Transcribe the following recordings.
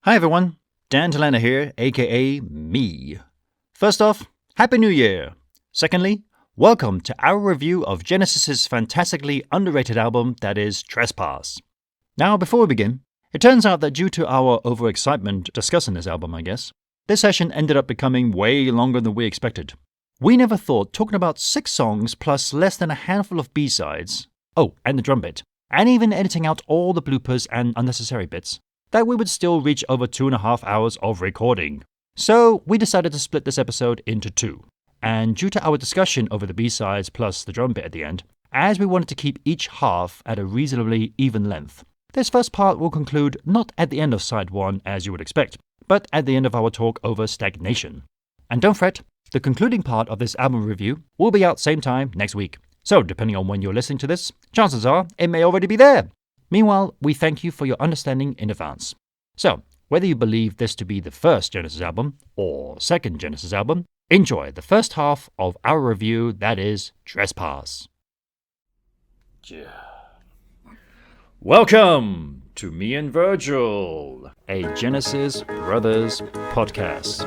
Hi everyone, Dan Telander here, aka me. First off, Happy New Year. Secondly, welcome to our review of Genesis's fantastically underrated album that is Trespass. Now, before we begin, it turns out that due to our overexcitement discussing this album, I guess, this session ended up becoming way longer than we expected. We never thought talking about 6 songs plus less than a handful of B-sides, oh, and the drum bit, and even editing out all the bloopers and unnecessary bits, that we would still reach over 2.5 hours of recording. So we decided to split this episode into 2. And due to our discussion over the B-sides plus the drum bit at the end, as we wanted to keep each half at a reasonably even length, this first part will conclude not at the end of side 1 as you would expect, but at the end of our talk over Stagnation. And don't fret, the concluding part of this album review will be out same time next week. So depending on when you're listening to this, chances are it may already be there. Meanwhile, we thank you for your understanding in advance. So, whether you believe this to be the first Genesis album or second Genesis album, enjoy the first half of our review that is Trespass. Yeah. Welcome to Me and Virgil, a Genesis Brothers podcast.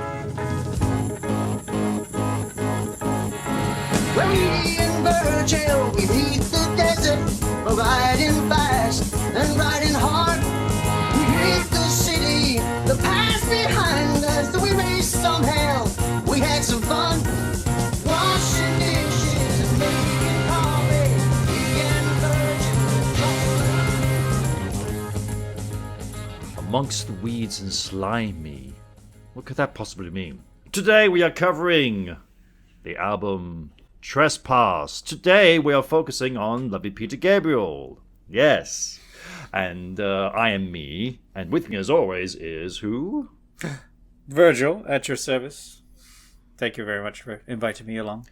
Well, me and Virgil, we meet the desert, riding fast and riding hard. We hit the city, the past behind us, we raised some hell, we had some fun. Washing dishes and making coffee, me and Virgil. Amongst the weeds and slimy. What could that possibly mean? Today we are covering the album Trespass. Today we are focusing on lovely Peter Gabriel. Yes. And I am me. And with me as always is who? Virgil, at your service. Thank you very much for inviting me along.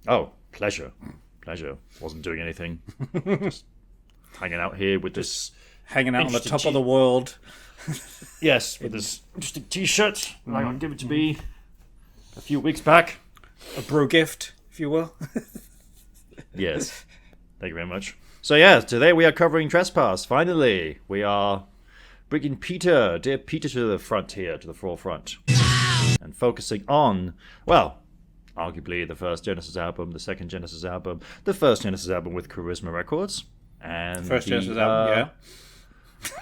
Oh, pleasure. Pleasure. Wasn't doing anything. Just hanging out here with this... Hanging out on the top of the world. Yes, with this interesting t-shirt. Hang on, give it to me. A few weeks back. A bro gift, if you will. Yes. Thank you very much. So yeah, today we are covering Trespass. Finally, we are bringing dear Peter to the front here, to the forefront. And focusing on, well, arguably the first Genesis album, the second Genesis album, the first Genesis album with Charisma Records. And First Genesis album, yeah.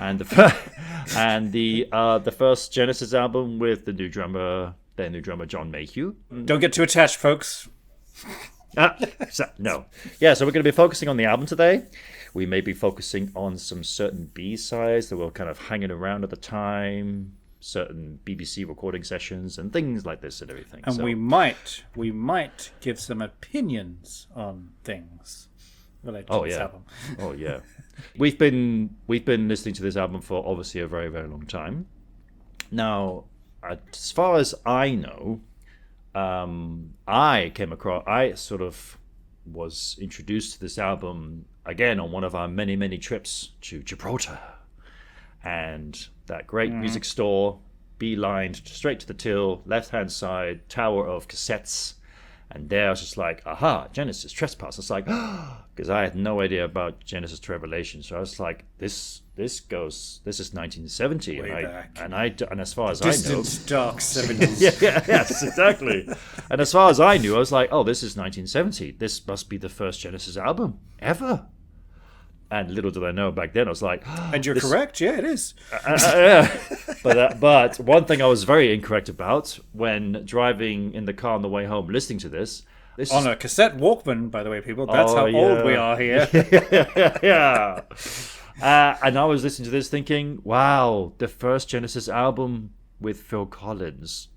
And the first Genesis album with their new drummer John Mayhew. Don't get too attached, folks. No. Yeah, so we're going to be focusing on the album today. We may be focusing on some certain B-sides that were kind of hanging around at the time, certain BBC recording sessions and things like this and everything. And so, we might give some opinions on things related to this album. Oh yeah. We've been listening to this album for obviously a very, very long time. Now, as far as I know, I sort of was introduced to this album again on one of our many, many trips to Gibraltar. And that great music store, beelined straight to the till, left-hand side, tower of cassettes. And there I was just like, aha, Genesis, Trespass. It's like, because I had no idea about Genesis to Revelation. So I was like, this is 1970. Way back. And as far as Distant, I know. dark 70s. Yes, exactly. And as far as I knew, I was like, oh, this is 1970. This must be the first Genesis album ever. And little did I know back then, I was like... And you're correct, yeah, it is. Yeah. But one thing I was very incorrect about when driving in the car on the way home listening to this... On a cassette Walkman, by the way, people. That's how old we are here. Yeah. And I was listening to this thinking, wow, the first Genesis album with Phil Collins.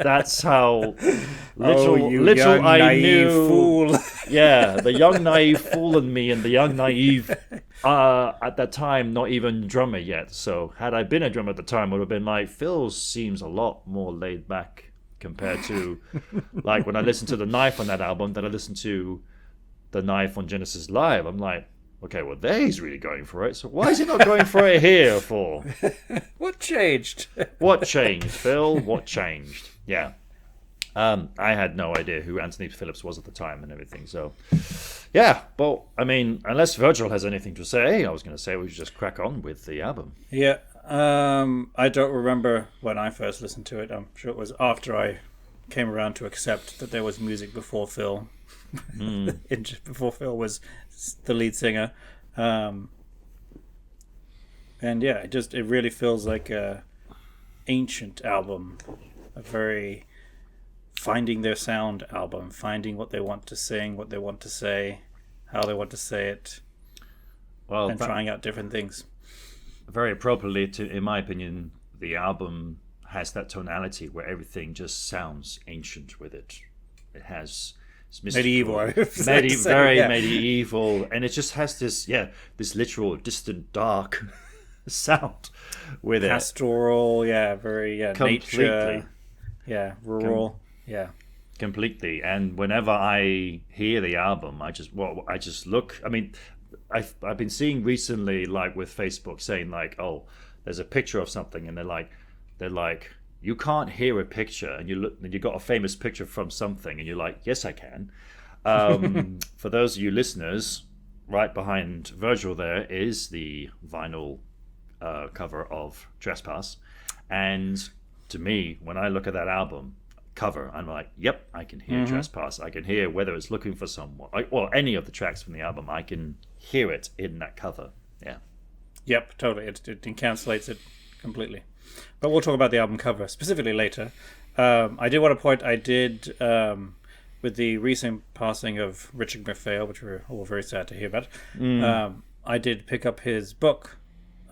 That's how little I knew. Fool. Yeah, the young naive fool in me, and the young naive at that time not even drummer yet. So had I been a drummer at the time, I would have been like, Phil seems a lot more laid back compared to like when I listened to The Knife on that album, then I listened to The Knife on Genesis Live. I'm like, okay, well, there he's really going for it. So why is he not going for it here for? What changed? What changed, Phil? What changed? Yeah. I had no idea who Anthony Phillips was at the time and everything. So, yeah. Well, I mean, unless Virgil has anything to say, I was going to say we should just crack on with the album. Yeah. I don't remember when I first listened to it. I'm sure it was after I came around to accept that there was music before Phil. Before Phil was the lead singer. And yeah, it really feels like a ancient album. A very finding their sound album. Finding what they want to sing, what they want to say, how they want to say it. Well, and trying out different things. Very appropriately, in my opinion, the album has that tonality where everything just sounds ancient with it. It has medieval, medieval, and it just has this literal distant dark sound with it. Pastoral, very nature, rural, completely. And whenever I hear the album, I just look. I mean, I've been seeing recently, like with Facebook, saying like, oh, there's a picture of something, and they're like, you can't hear a picture, and you look, and you got a famous picture from something, and you're like, yes, I can. For those of you listeners, right behind Virgil there is the vinyl cover of Trespass, and to me, when I look at that album cover, I'm like, yep, I can hear Trespass. I can hear whether it's looking for someone, or any of the tracks from the album. I can hear it in that cover. Yeah. Yep, totally. It encapsulates it completely. But we'll talk about the album cover specifically later. I did want to point. With the recent passing of Richard MacPhail, which we're all very sad to hear about. I did pick up his book.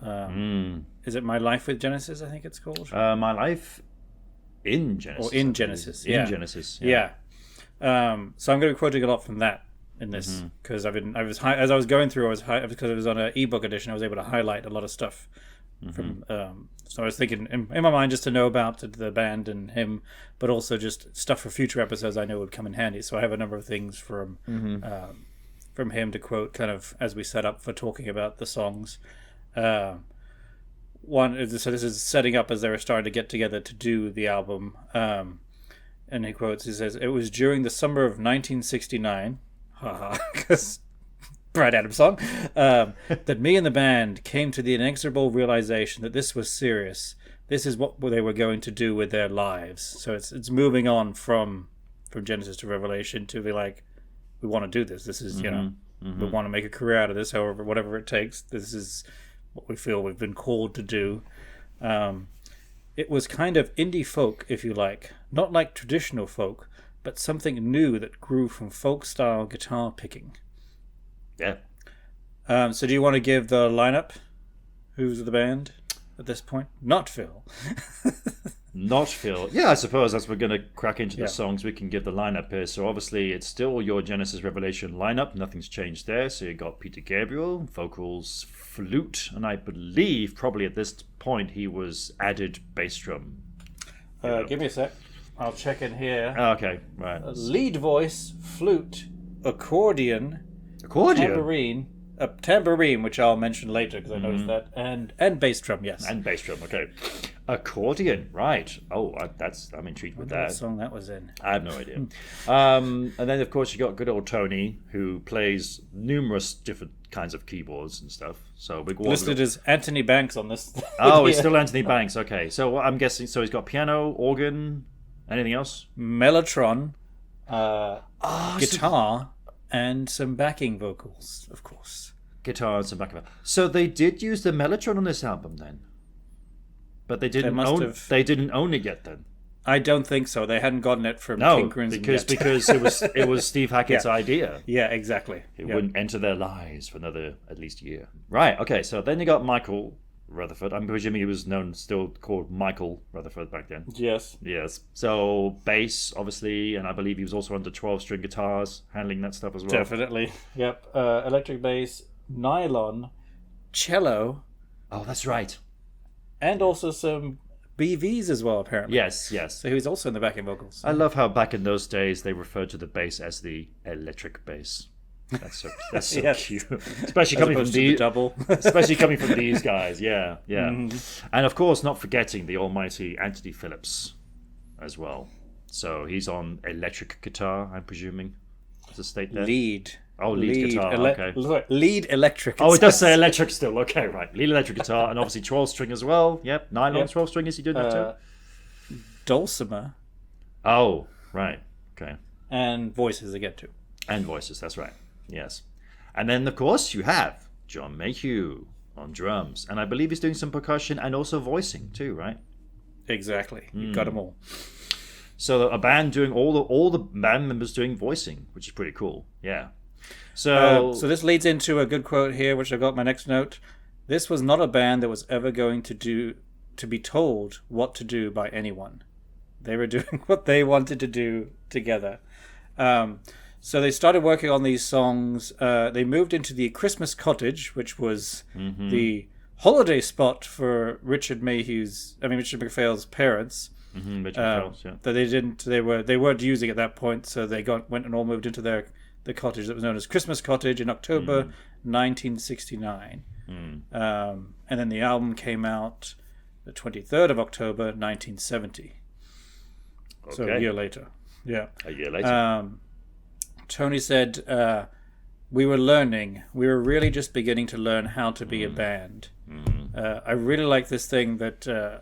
Is it My Life with Genesis? I think it's called. My Life in Genesis. Or in Genesis, In Genesis, yeah. So I'm going to be quoting a lot from that in this because as I was going through, because it was on an ebook edition, I was able to highlight a lot of stuff from. So I was thinking in my mind just to know about the band and him, but also just stuff for future episodes I know would come in handy. So I have a number of things from him to quote, kind of as we set up for talking about the songs. So this is setting up as they were starting to get together to do the album. And he quotes, he says, "It was during the summer of 1969, because Brad Adams song, that me and the band came to the inexorable realization that this was serious. This is what they were going to do with their lives." So it's moving on from Genesis to Revelation to be like, we want to do this. This is, we want to make a career out of this, however, whatever it takes. This is what we feel we've been called to do. It was kind of indie folk, if you like. Not like traditional folk, but something new that grew from folk-style guitar picking. Yeah. So do you want to give the lineup? Who's the band at this point? Not Phil. Not Phil. Yeah, I suppose as we're going to crack into the songs, we can give the lineup here. So obviously it's still your Genesis Revelation lineup. Nothing's changed there. So you got Peter Gabriel, vocals, flute, and I believe probably at this point he was added bass drum. Give me a sec. I'll check in here. Okay, right. Lead voice, flute, accordion, tambourine, which I'll mention later because I noticed that, and bass drum, yes. And bass drum, okay. Accordion, right. Oh, I'm intrigued with that. What song that was in? I have no idea. And then, of course, you got good old Tony, who plays numerous different kinds of keyboards and stuff. So we listed as Anthony Banks on this. Oh, he's still Anthony Banks. Okay, so I'm guessing. So he's got piano, organ, anything else? Mellotron, guitar, and some backing vocals, of course. Guitar and some backing vocals. So they did use the Mellotron on this album then. But they didn't own it yet then. I don't think so. They hadn't gotten it from King Crimson because it was Steve Hackett's idea. Yeah, exactly. It wouldn't enter their lives for another at least year. Right. Okay. So then you got Michael Rutherford. I'm presuming he was still called Michael Rutherford back then. Yes. So bass, obviously, and I believe he was also under 12-string guitars, handling that stuff as well. Definitely. Yep. Electric bass, nylon, cello. Oh, that's right. And also some BVs as well, apparently. Yes. So he was also in the backing vocals. I love how back in those days they referred to the bass as the electric bass. That's so yes. cute, especially coming from the double. Especially coming from these guys. Yeah. And of course, not forgetting the almighty Anthony Phillips as well. So he's on electric guitar, I'm presuming. Does it state there? Lead Oh, lead guitar. Okay. Lead electric. Oh, it does say electric still. Okay, right. Lead electric guitar, and obviously 12 string as well. Yep, nylon 12 string. Is he doing that too? Dulcimer. Oh, right. Okay. And voices again too. And voices. That's right. Yes. And then of course you have John Mayhew on drums, and I believe he's doing some percussion and also voicing too, right? Exactly. You've got them all. So a band doing all the band members doing voicing, which is pretty cool. Yeah. So this leads into a good quote here, which I've got my next note. This was not a band that was ever going to be told what to do by anyone. They were doing what they wanted to do together. So they started working on these songs. They moved into the Christmas Cottage, which was the holiday spot for Richard MacPhail's parents. Richard MacPhail's, yeah. That they weren't using at that point, so they went and all moved into the cottage that was known as Christmas Cottage in October 1969. And then the album came out the 23rd of October 1970. Okay. So a year later. Yeah. A year later. Tony said, we were really just beginning to learn how to be a band. I really like this thing that,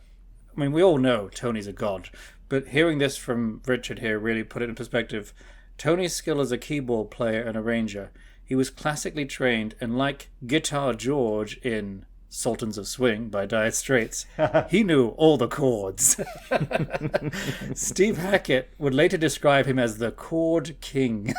we all know Tony's a god, but hearing this from Richard here really put it in perspective. Tony's skill as a keyboard player and arranger, he was classically trained, and like Guitar George in Sultans of Swing by Dire Straits, he knew all the chords. Steve Hackett would later describe him as the chord king.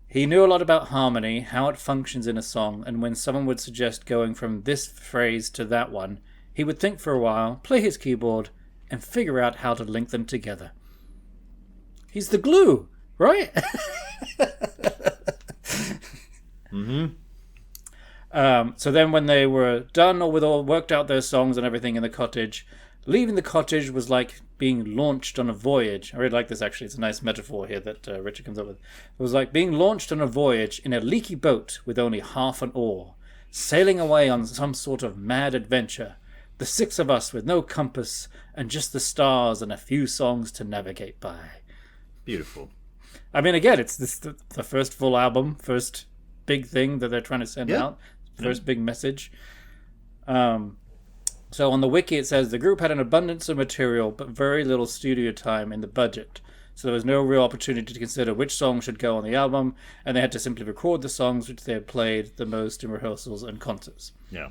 He knew a lot about harmony, how it functions in a song, and when someone would suggest going from this phrase to that one, he would think for a while, play his keyboard, and figure out how to link them together. He's the glue, right? So then when they were done or with all worked out their songs and everything in the cottage, leaving the cottage was like being launched on a voyage. I really like this, actually. It's a nice metaphor here that Richard comes up with. It was like being launched on a voyage in a leaky boat with only half an oar, sailing away on some sort of mad adventure. The six of us with no compass and just the stars and a few songs to navigate by. Beautiful. I mean, again, it's the first full album, first big thing that they're trying to send out, first big message. So on the wiki it says the group had an abundance of material but very little studio time in the budget. So there was no real opportunity to consider which song should go on the album, and they had to simply record the songs which they had played the most in rehearsals and concerts. Yeah.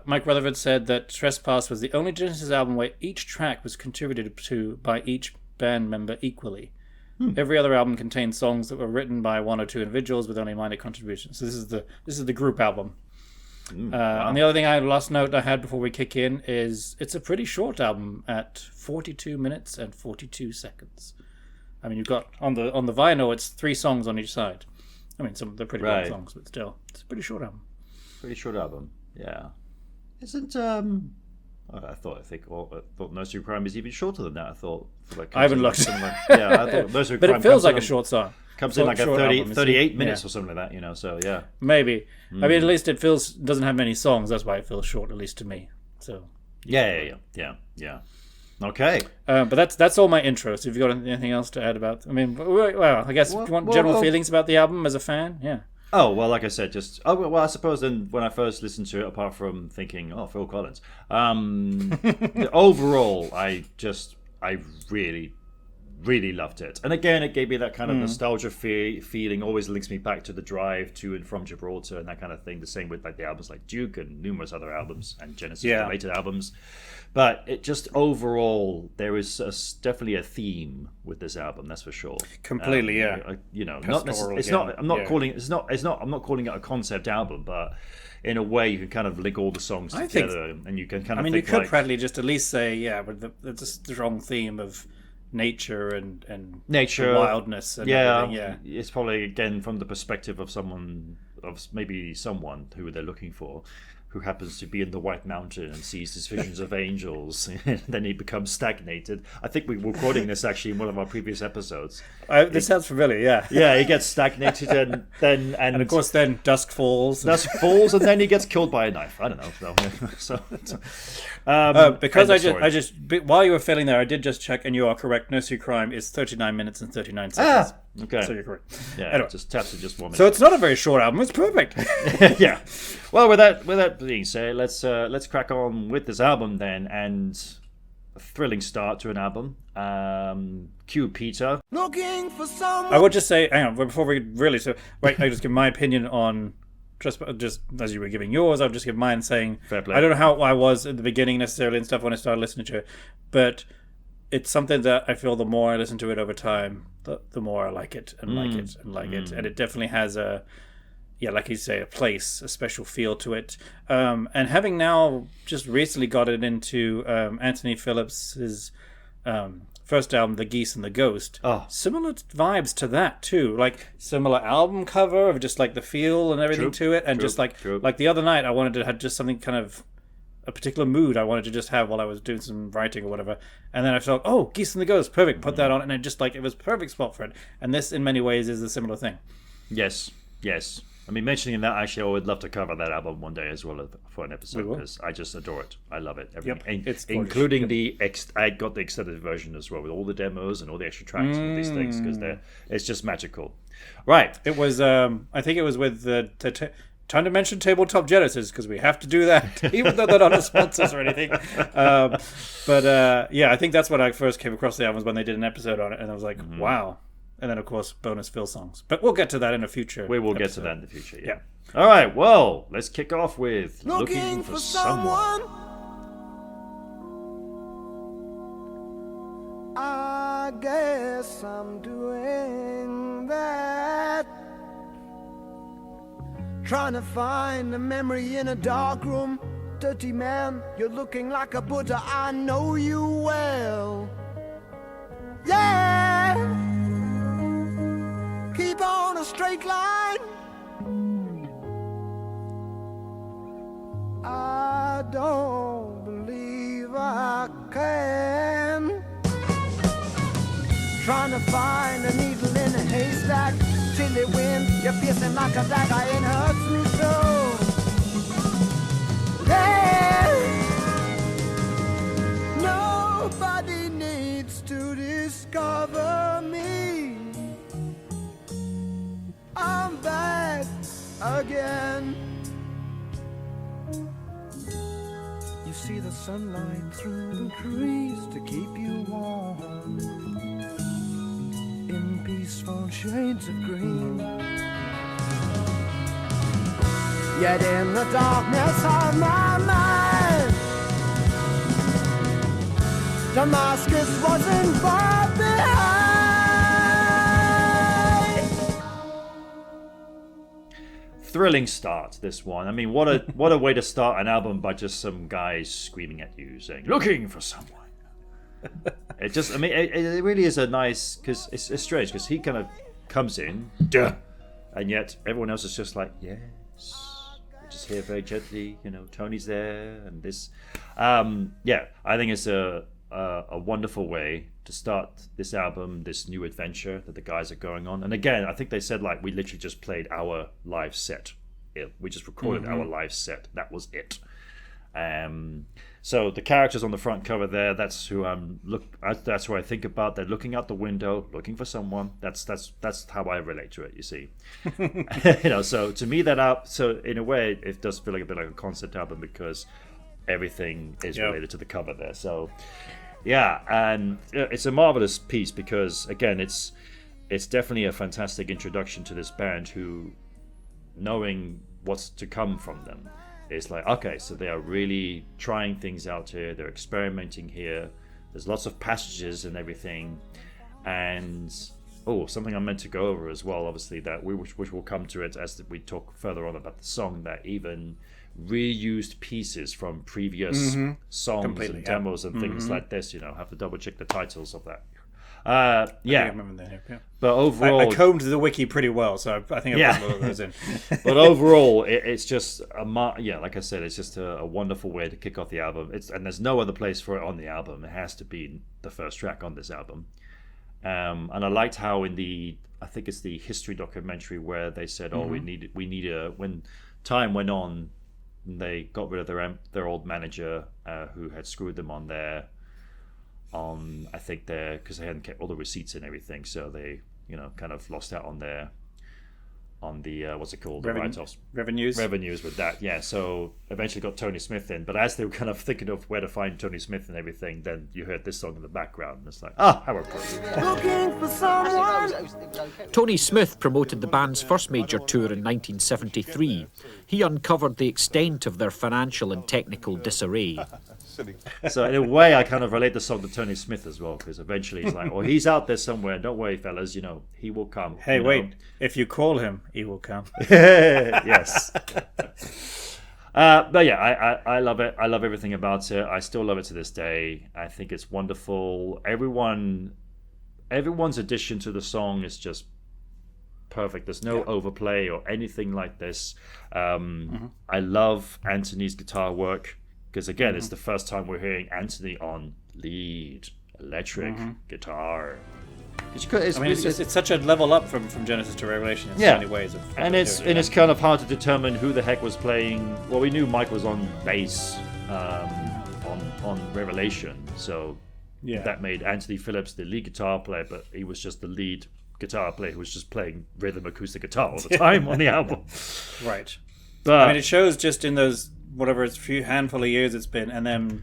Mike Rutherford said that Trespass was the only Genesis album where each track was contributed to by each band member equally. Every other album contained songs that were written by one or two individuals with only minor contributions. So this is the group album. Wow. And the other thing, last note I had before we kick in is it's a pretty short album at 42 minutes and 42 seconds. I mean, you've got on the vinyl it's 3 songs on each side. I mean, they're pretty long songs, but still, it's a pretty short album. Pretty short album. Yeah. Isn't I thought Nursery Crime is even shorter than that. I thought I haven't looked. I thought Nursery But Crime it feels like a short song. Comes in like a 38 minutes or something like that, so yeah. Maybe. I mean, at least it doesn't have many songs. That's why it feels short, at least to me. So. Yeah. Okay. But that's all my intro. So if you've got anything else to add about, I mean, well, I guess you want general feelings about the album as a fan, yeah. Oh, well, like I said, I suppose then when I first listened to it, apart from thinking, Phil Collins, overall, I really, really loved it. And again, it gave me that kind of nostalgia feeling, always links me back to the drive to and from Gibraltar and that kind of thing. The same with like the albums like Duke and numerous other albums and Genesis-related albums. But it just overall, there is definitely a theme with this album. That's for sure. Completely, yeah. I'm not calling it a concept album, but in a way, you can kind of link all the songs together, and you can kind of. I mean, you could probably just at least say, but it's a strong theme of nature and nature, wildness, and everything. Yeah, it's probably again from the perspective of someone who they're looking for, who happens to be in the White Mountain and sees these visions of angels, and then he becomes stagnated. I think we were quoting this actually in one of our previous episodes. This sounds familiar, yeah. Yeah, he gets stagnated and of course then dusk falls. Dusk falls, and then he gets killed by a knife. I don't know. Because I just while you were filling there, I did just check, and you are correct. Nursery Crime is 39 minutes and 39 seconds. Okay. So you're correct. Yeah. Anyway. Just taps are just 1 minute. So it's not a very short album. It's perfect. Yeah. Well, with that being said, let's crack on with this album then, and a thrilling start to an album. Cue Peter. Looking for someone. I would just say, hang on, before we really, I just give my opinion on Trespass, just as you were giving yours, I'll just give mine saying, Fair play. I don't know how I was at the beginning necessarily and stuff when I started listening to it, but it's something that I feel the more I listen to it over time, the more I like it and like it and like it. And it definitely has like you say, a place, a special feel to it. And having now just recently got it into Anthony Phillips's first album, The Geese and the Ghost. Oh. Similar vibes to that too, like similar album cover of just like the feel and everything to it, and just like the other night I wanted to have just something kind of a particular mood I wanted to just have while I was doing some writing or whatever, and then I felt, oh, Geese and the Ghost, perfect, put that on, and it was perfect spot for it. And this in many ways is a similar thing. Yes. I mean, mentioning that, actually, I would love to cover that album one day as well for an episode, because I just adore it. I love it. Everything. It's including I got the extended version as well, with all the demos and all the extra tracks and all these things, because it's just magical. Right. It was, I think it was with time to mention Tabletop Genesis, because we have to do that, even though they're not a sponsors or anything. But I think that's when I first came across the album, was when they did an episode on it, and I was like, wow. And then, of course, bonus Phil songs. But we'll get to that in a future We will episode. get to that in the future, yeah. All right, well, let's kick off with Looking for someone. I guess I'm doing that. Trying to find a memory in a dark room. Dirty man, you're looking like a Buddha. I know you well. Yeah. Keep on a straight line. I don't believe I can. Trying to find a needle in a haystack. Chilly wind, you're piercing like a dagger. It hurts me so. Yeah. Nobody needs to discover me. I'm back again. You see the sunlight through the trees to keep you warm in peaceful shades of green. Yet in the darkness of my mind, Damascus wasn't far behind. Thrilling start, this one. I mean, what a way to start an album by just some guys screaming at you saying, looking for someone. It just, I mean, it really is a nice, because it's strange, because he kind of comes in, duh, and yet everyone else is just like, yes, we're just here very gently, Tony's there, and this. I think it's a wonderful way to start this album, this new adventure that the guys are going on. And again, I think they said, like, we literally just played our live set. We just recorded our live set. That was it. So the characters on the front cover there, that's who that's who I think about. They're looking out the window, looking for someone. That's how I relate to it, you see. So to me so in a way it does feel like a bit like a concept album, because everything is related to the cover there. So yeah, and it's a marvelous piece, because again, it's definitely a fantastic introduction to this band, who, knowing what's to come from them, it's like, okay, so they are really trying things out here, they're experimenting here, there's lots of passages and everything. And something I meant to go over as well, obviously, that which will come to it as we talk further on about the song, that even reused pieces from previous songs and demos and things like this, have to double check the titles of that. I remember that. Yeah. But overall, I combed the wiki pretty well, so I think I've put all of those in. But overall, it's just like I said, it's just a wonderful way to kick off the album. And there's no other place for it on the album. It has to be the first track on this album. And I liked how I think it's the history documentary, where they said, when time went on, they got rid of their old manager who had screwed them I think because they hadn't kept all the receipts and everything, so they kind of lost out on the what's it called, the Revenue- write-offs revenues. with that. Yeah, so eventually got Tony Smith in, but as they were kind of thinking of where to find Tony Smith and everything, then you heard this song in the background, and it's like, how appropriate. Looking for someone. Tony Smith promoted the band's first major tour in 1973. He uncovered the extent of their financial and technical disarray. So in a way, I kind of relate the song to Tony Smith as well, because eventually he's like, he's out there somewhere. Don't worry, fellas. He will come. Hey, wait! If you call him, he will come. Yes. But yeah, I love it. I love everything about it. I still love it to this day. I think it's wonderful. Everyone's addition to the song is just perfect. There's no overplay or anything like this. I love Anthony's guitar work. Because again, it's the first time we're hearing Anthony on lead electric guitar. It's such a level up from Genesis to Revelation in so many ways. It's kind of hard to determine who the heck was playing. Well, we knew Mike was on bass on Revelation, so that made Anthony Phillips the lead guitar player, but he was just the lead guitar player who was just playing rhythm acoustic guitar all the time on the album. Right. But it shows just in those whatever it's few handful of years it's been, and then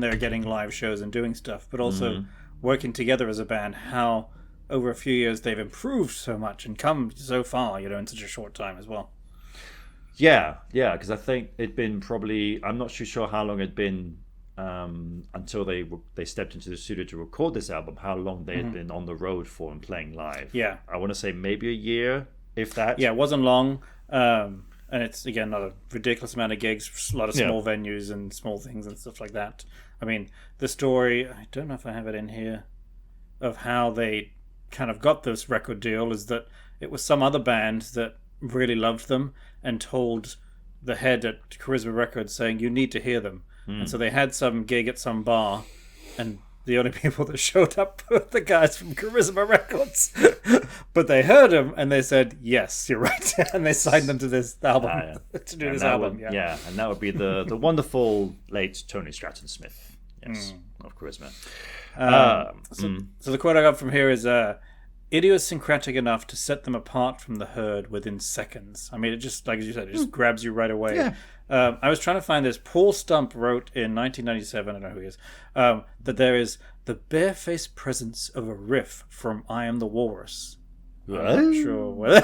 they're getting live shows and doing stuff, but also working together as a band, how over a few years they've improved so much and come so far, in such a short time as well. Yeah, because I think it'd been probably, I'm not too sure how long it'd been until they stepped into the studio to record this album, how long they had been on the road for and playing live. Yeah. I want to say maybe a year, if that. Yeah, it wasn't long. And it's, again, not a ridiculous amount of gigs, a lot of small venues and small things and stuff like that. I mean, the story, I don't know if I have it in here, of how they kind of got this record deal is that it was some other band that really loved them and told the head at Charisma Records saying, you need to hear them. And so they had some gig at some bar, and the only people that showed up were the guys from Charisma Records. But they heard them and they said, yes, you're right. And they signed them to this album, to do this album. And that would be the wonderful late Tony Stratton Smith, of Charisma. So the quote I got from here is, idiosyncratic enough to set them apart from the herd within seconds. I mean, it just, like you said, it just grabs you right away. Yeah. I was trying to find this. Paul Stump wrote in 1997, I don't know who he is, that there is the barefaced presence of a riff from I Am the Walrus. I'm not sure whether...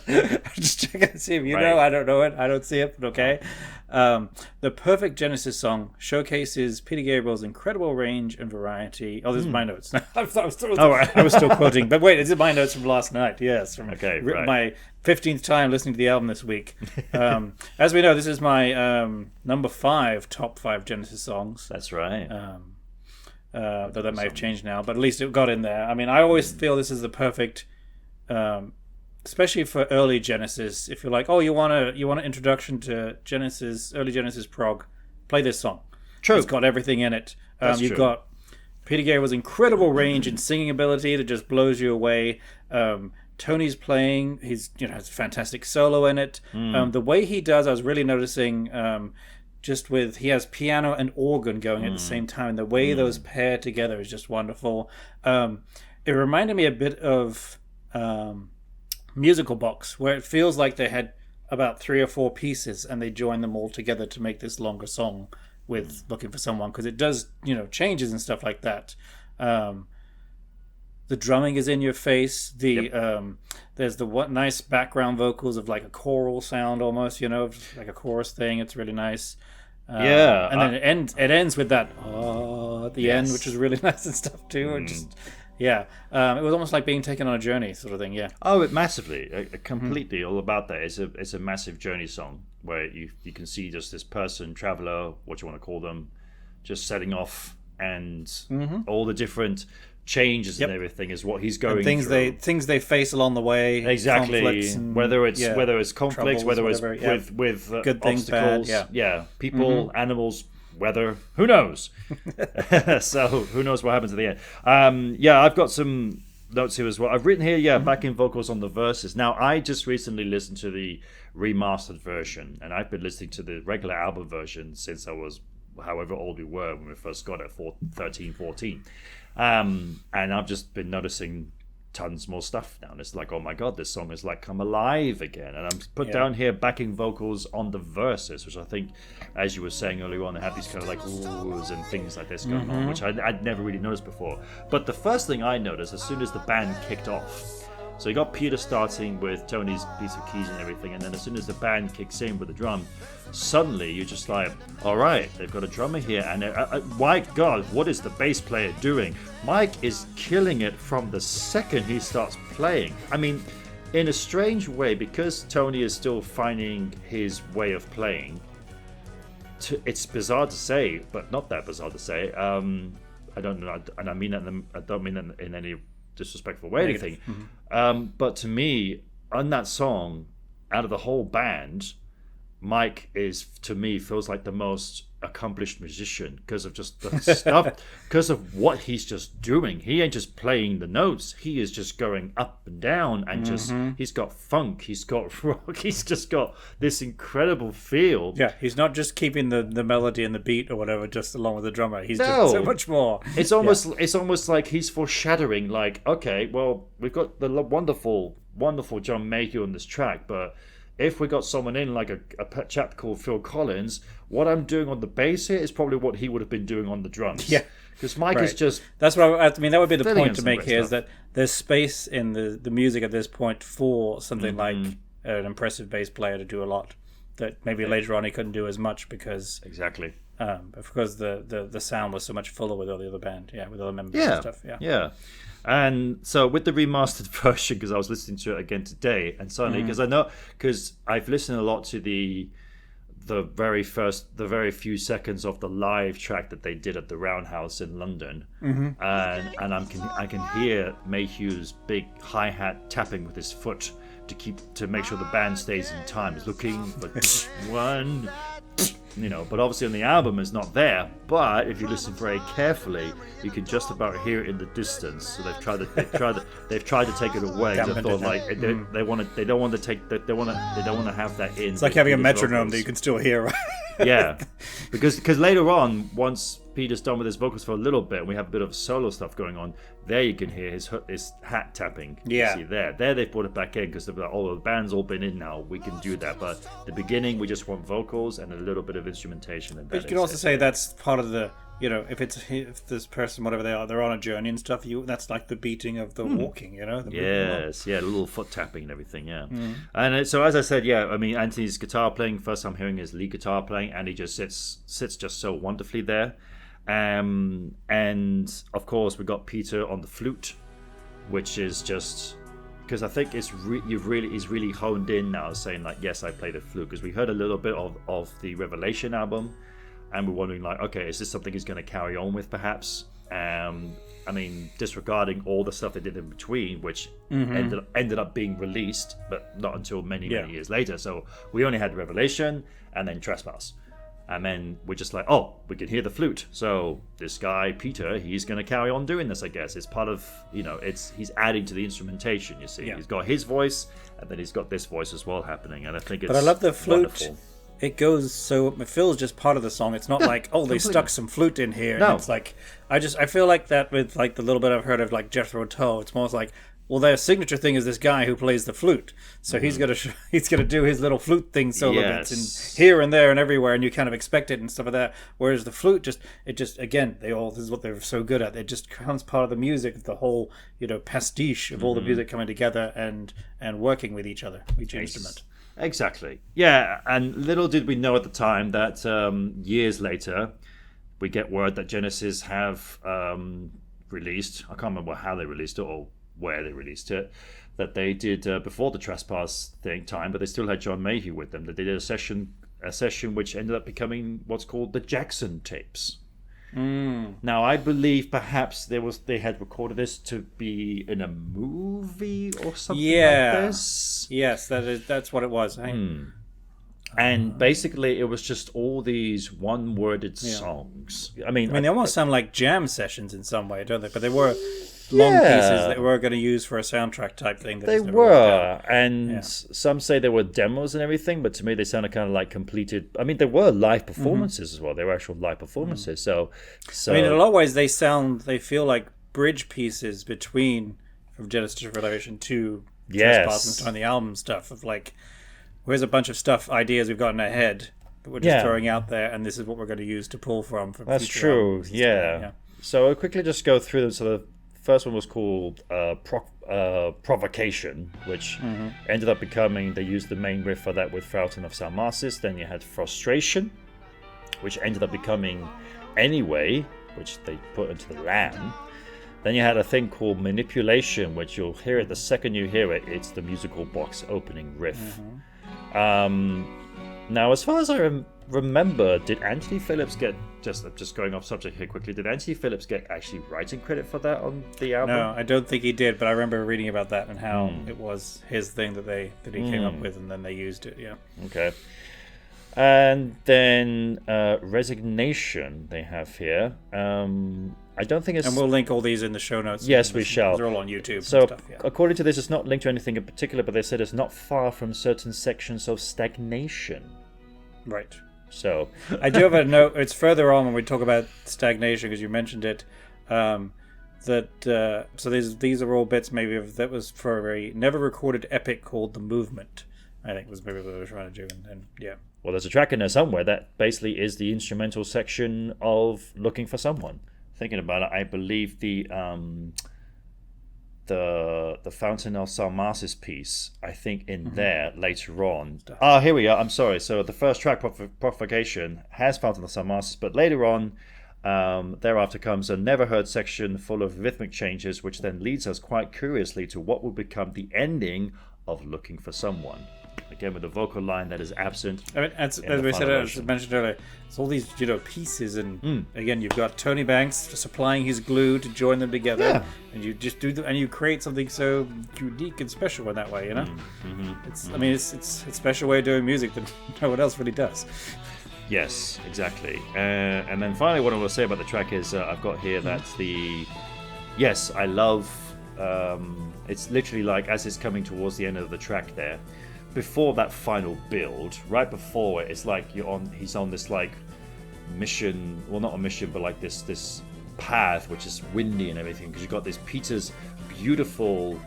I'm just checking to see if you know. I don't know it. I don't see it, but okay. The perfect Genesis song showcases Peter Gabriel's incredible range and variety. Oh, this is my notes. I was still quoting. But wait, this is my notes from last night. Yes, from my 15th time listening to the album this week. As we know, this is my number 5 top 5 Genesis songs. That's right. Though that may have changed now, but at least it got in there. I mean, I always feel this is the perfect... especially for early Genesis, if you're like, you want an introduction to Genesis, early Genesis prog, play this song. True. It's got everything in it. You've true. got Peter Gabriel's incredible range and singing ability that just blows you away. Tony's playing, he's has a fantastic solo in it. The way he does, I was really noticing he has piano and organ going at the same time, and the way those pair together is just wonderful. It reminded me a bit of Musical Box, where it feels like they had about 3 or 4 pieces and they joined them all together to make this longer song with Looking for Someone, because it does changes and stuff like that. The drumming is in your face. There's the nice background vocals of like a choral sound almost, like a chorus thing. It's really nice. And then it ends with that at the end, which is really nice and stuff too. It was almost like being taken on a journey, sort of thing. Yeah. Oh, it massively, completely all about that. It's a massive journey song where you can see just this person, traveler, what you want to call them, just setting off, and all the different changes and everything is what he's going through. Things they face along the way. Exactly. Whether it's conflicts, whether it's with good things, obstacles, bad, people, animals. Weather, who knows? So who knows what happens at the end. I've got some notes here as well. I've written here, backing vocals on the verses. Now, I just recently listened to the remastered version, and I've been listening to the regular album version since I was however old we were when we first got it, 13, 14. And I've just been noticing tons more stuff now. And it's like, oh my god, this song is like come alive again. And I'm put down here backing vocals on the verses, which I think, as you were saying earlier on, they have these kind of like oohs and things like this going on, which I'd never really noticed before. But the first thing I noticed as soon as the band kicked off, so you got Peter starting with Tony's piece of keys and everything, and then as soon as the band kicks in with the drum, suddenly you're just like, all right, they've got a drummer here, and my God, what is the bass player doing? Mike is killing it from the second he starts playing. I mean, in a strange way, because Tony is still finding his way of playing, it's bizarre to say, but not that bizarre to say. I don't know, and I don't mean that in any disrespectful way or anything. But to me, on that song, out of the whole band, Mike to me feels like the most accomplished musician because of just the stuff, because of what he's just doing. He ain't just playing the notes, he is just going up and down and just, he's got funk, he's got rock, he's just got this incredible feel. Yeah, he's not just keeping the melody and the beat or whatever just along with the drummer. He's doing so much more. It's almost like he's foreshadowing, like, okay, well, we've got the wonderful John Mayhew on this track, but if we got someone in like a chap called Phil Collins, what I'm doing on the bass here is probably what he would have been doing on the drums. Yeah, because Mike is just. That's what I mean. That would be the point to make here, is that there's space in the music at this point for something like an impressive bass player to do a lot that maybe later on he couldn't do as much because because the sound was so much fuller with all the other band, with other members and stuff. Yeah. And so with the remastered version, because I was listening to it again today, and suddenly, because I've listened a lot to the very few seconds of the live track that they did at the Roundhouse in London, and I can hear Mayhew's big hi-hat tapping with his foot to make sure the band stays in time. He's looking for one. But obviously on the album it's not there. But if you listen very carefully, you can just about hear it in the distance. So they've tried to take it away. They thought like they don't want to have that in. It's like having a metronome that you can still hear. Right? Yeah, because later on, once Peter's done with his vocals for a little bit, and we have a bit of solo stuff going on, there you can hear his hat tapping. Yeah. You see there they've brought it back in because the band's all been in now. We can do that, but the beginning we just want vocals and a little bit of instrumentation. And but you can also say that's part of the. If this person, whatever they are, they're on a journey and stuff. That's like the beating of the walking. The yes, a little foot tapping and everything. Yeah, and so as I said, I mean Anthony's guitar playing. First I'm hearing his lead guitar playing, and he just sits just so wonderfully there. And of course we got Peter on the flute, which is just because I think he's really honed in now, saying like, yes, I play the flute, because we heard a little bit of the Revelation album. And we're wondering, like, okay, is this something he's going to carry on with, perhaps? I mean, disregarding all the stuff they did in between, which ended up being released, but not until many years later. So we only had Revelation and then Trespass. And then we're just like, oh, we can hear the flute. So this guy, Peter, he's going to carry on doing this, I guess. It's part of, he's adding to the instrumentation, you see. Yeah. He's got his voice, and then he's got this voice as well happening. And I think it's But I love the flute. Wonderful. It goes so it feels just part of the song. It's not like, oh, they stuck some flute in here. No. And it's like I feel like that with like the little bit I've heard of like Jethro Tull. It's more like, well, their signature thing is this guy who plays the flute. So he's gonna do his little flute thing solo bits in here and there and everywhere, and you kind of expect it and stuff like that. Whereas the flute this is what they're so good at. It just becomes part of the music, the whole pastiche of all the music coming together and working with each other, each instrument. Exactly. Yeah, and little did we know at the time that years later, we get word that Genesis have released, I can't remember how they released it or where they released it, that they did before the Trespass time, but they still had John Mayhew with them. They did a session which ended up becoming what's called the Jackson tapes. Now, I believe perhaps they had recorded this to be in a movie or something like this. Yes, that's what it was. And basically, it was just all these one-worded songs. I mean, they almost sound like jam sessions in some way, don't they? But they were long pieces that we're going to use for a soundtrack type thing. They were, and some say they were demos and everything, but to me they sounded kind of like completed. I mean, they were live performances as well. They were actual live performances. So I mean, in a lot of ways, they feel like bridge pieces between from Genesis Revelation to Yes. Trespass and starting the album stuff of like, here's a bunch of stuff, ideas we've got in our head that we're just throwing out there, and this is what we're going to use to pull from. That's future true. albums. Yeah. So I'll quickly just go through them. So the first one was called Provocation, which ended up becoming, they used the main riff for that with Fountain of Salmacis. Then you had Frustration, which ended up becoming Anyway, which they put into the Lamb. Then you had a thing called Manipulation, which you'll hear it the second you hear it. It's the musical box opening riff. Now, as far as I remember, did Anthony Phillips get, just going off subject here quickly, did Anthony Phillips get actually writing credit for that on the album? No, I don't think he did, but I remember reading about that and how it was his thing that he came up with, and then they used it. Yeah. Okay. And then Resignation they have here. I don't think it's... And we'll link all these in the show notes. Yes, we shall. They're all on YouTube So, and stuff, yeah. according to this, it's not linked to anything in particular, but they said it's not far from certain sections of Stagnation. Right. So... I do have a note. It's further on when we talk about Stagnation, because you mentioned it. So these are all bits maybe that was for a never recorded epic called The Movement, I think was maybe what they were trying to do. And yeah. Well, there's a track in there somewhere that basically is the instrumental section of Looking for Someone. Thinking about it, I believe the Fountain of Salmacis piece, I think in there later on. Here we are. I'm sorry. So the first track, Provocation, has Fountain of Salmacis, but later on, thereafter comes a never heard section full of rhythmic changes, which then leads us quite curiously to what will become the ending of Looking for Someone. Again, with a vocal line that is absent. I mean, as we said, as mentioned earlier, it's all these pieces, and again, you've got Tony Banks supplying his glue to join them together, and you just and you create something so unique and special in that way. It's I mean, it's a special way of doing music that no one else really does. Yes, exactly. And then finally, what I want to say about the track is I've got here that's the... Yes, I love... it's literally like as it's coming towards the end of the track there, before that final build, right before it, it's like he's on this like mission, well not a mission, but like this path which is windy and everything, because you've got this Peter's beautiful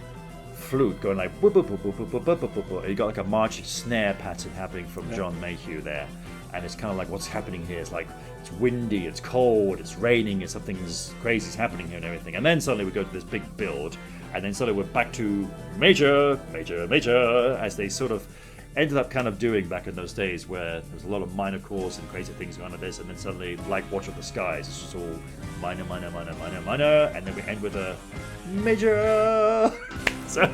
flute going like boop, boop, boop, boop, boop, boop, boop, boop, boop. You got like a marching snare pattern happening from John Mayhew there, and it's kind of like what's happening here is like it's windy, it's cold, it's raining, and something's crazy's happening here and everything, and then suddenly we go to this big build, and then suddenly we're back to major, as they sort of ended up kind of doing back in those days, where there's a lot of minor chords and crazy things going on this, and then suddenly like Watch of the Skies, it's just all minor, and then we end with a major. So,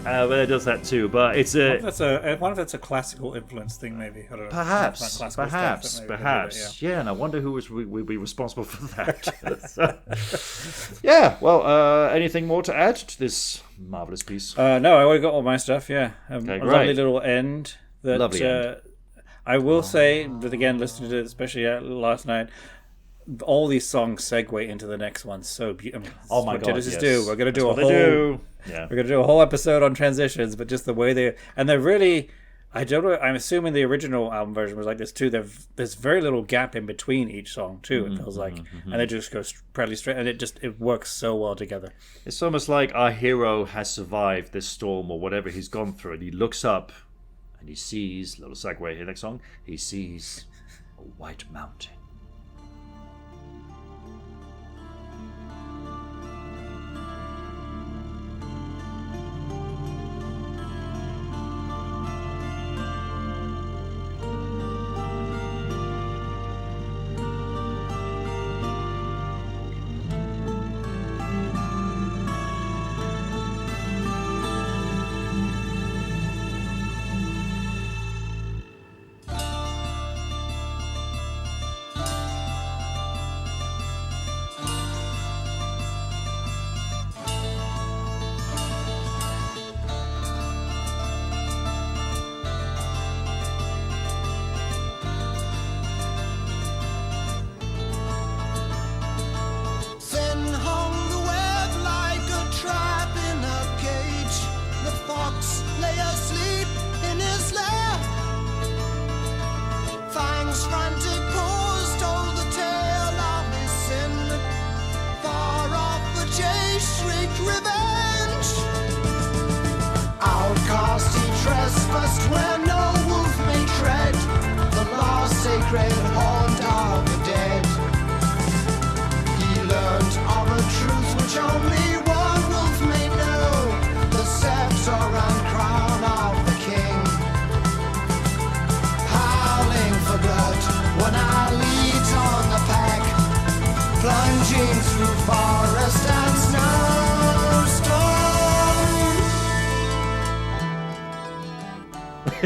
but it does that too. But it's I wonder if that's a classical influence thing, maybe. I don't know. Perhaps. Yeah, and I wonder who would be responsible for that. Yeah. Well, anything more to add to this marvelous piece? No, I already got all my stuff. Yeah, Okay, a great. lovely little end. Lovely end. I will say that again, listening to it, especially last night. All these songs segue into the next one so beautiful. Oh my God! Genesis yes. do. We're gonna do Yeah. We're gonna do a whole episode on transitions, but just the way they're really. I don't know. I'm assuming the original album version was like this too. There's very little gap in between each song too. It feels like, and they just go pretty straight, and it works so well together. It's almost like our hero has survived this storm or whatever he's gone through, and he looks up and he sees, little segue here, next song, he sees a white mountain.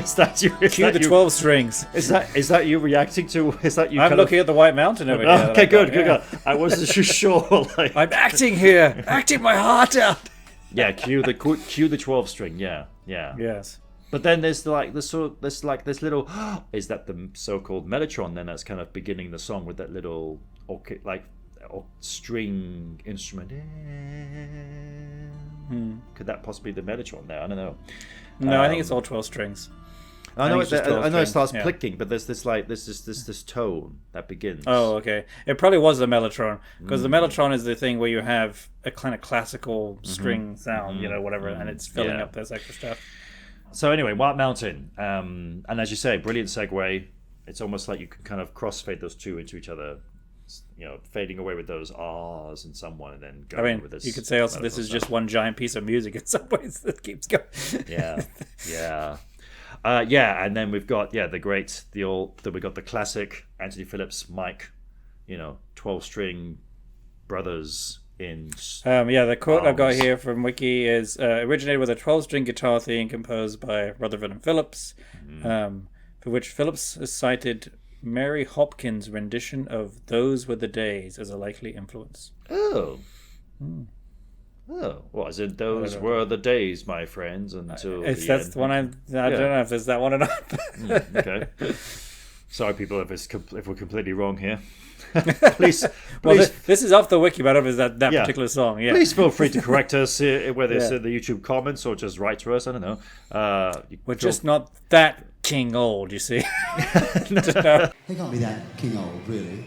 Is that you? Is Cue that the you? 12 strings. Is that you reacting to? Is that you? I'm looking at the White Mountain over here. Okay, good. I wasn't sure. Like, I'm acting here, acting my heart out. yeah, cue the 12 string. Yeah. Yes. But then there's like this little. Is that the so-called mellotron? Then that's kind of beginning the song with that little string instrument. Could that possibly be the mellotron there? I don't know. No, I think it's all 12 strings. I know it starts yeah. clicking, but there's this tone that begins. Oh, okay. It probably was the mellotron, because the mellotron is the thing where you have a kind of classical string sound, whatever, and it's filling up this extra stuff. So anyway, White Mountain, and as you say, brilliant segue. It's almost like you can kind of crossfade those two into each other, fading away with those R's in someone, and then going with this. You could say also this is just one giant piece of music in some ways that keeps going. Yeah. And then we've got we've got the classic Anthony Phillips, Mike, 12-string brothers in. The quote I've got here from Wiki is originated with a 12-string guitar theme composed by Rutherford and Phillips, for which Phillips has cited Mary Hopkins' rendition of "Those Were the Days" as a likely influence. Oh, well, as in those were the days, my friends, until That's end. the one I don't know if there's that one or not. Okay. Sorry, people, if we're completely wrong here. please. Well, this is off the wiki, but it's that particular song. Yeah. Please feel free to correct us, whether it's in the YouTube comments or just write to us. I don't know. We're just not that king old, you see. They can't be that king old, really.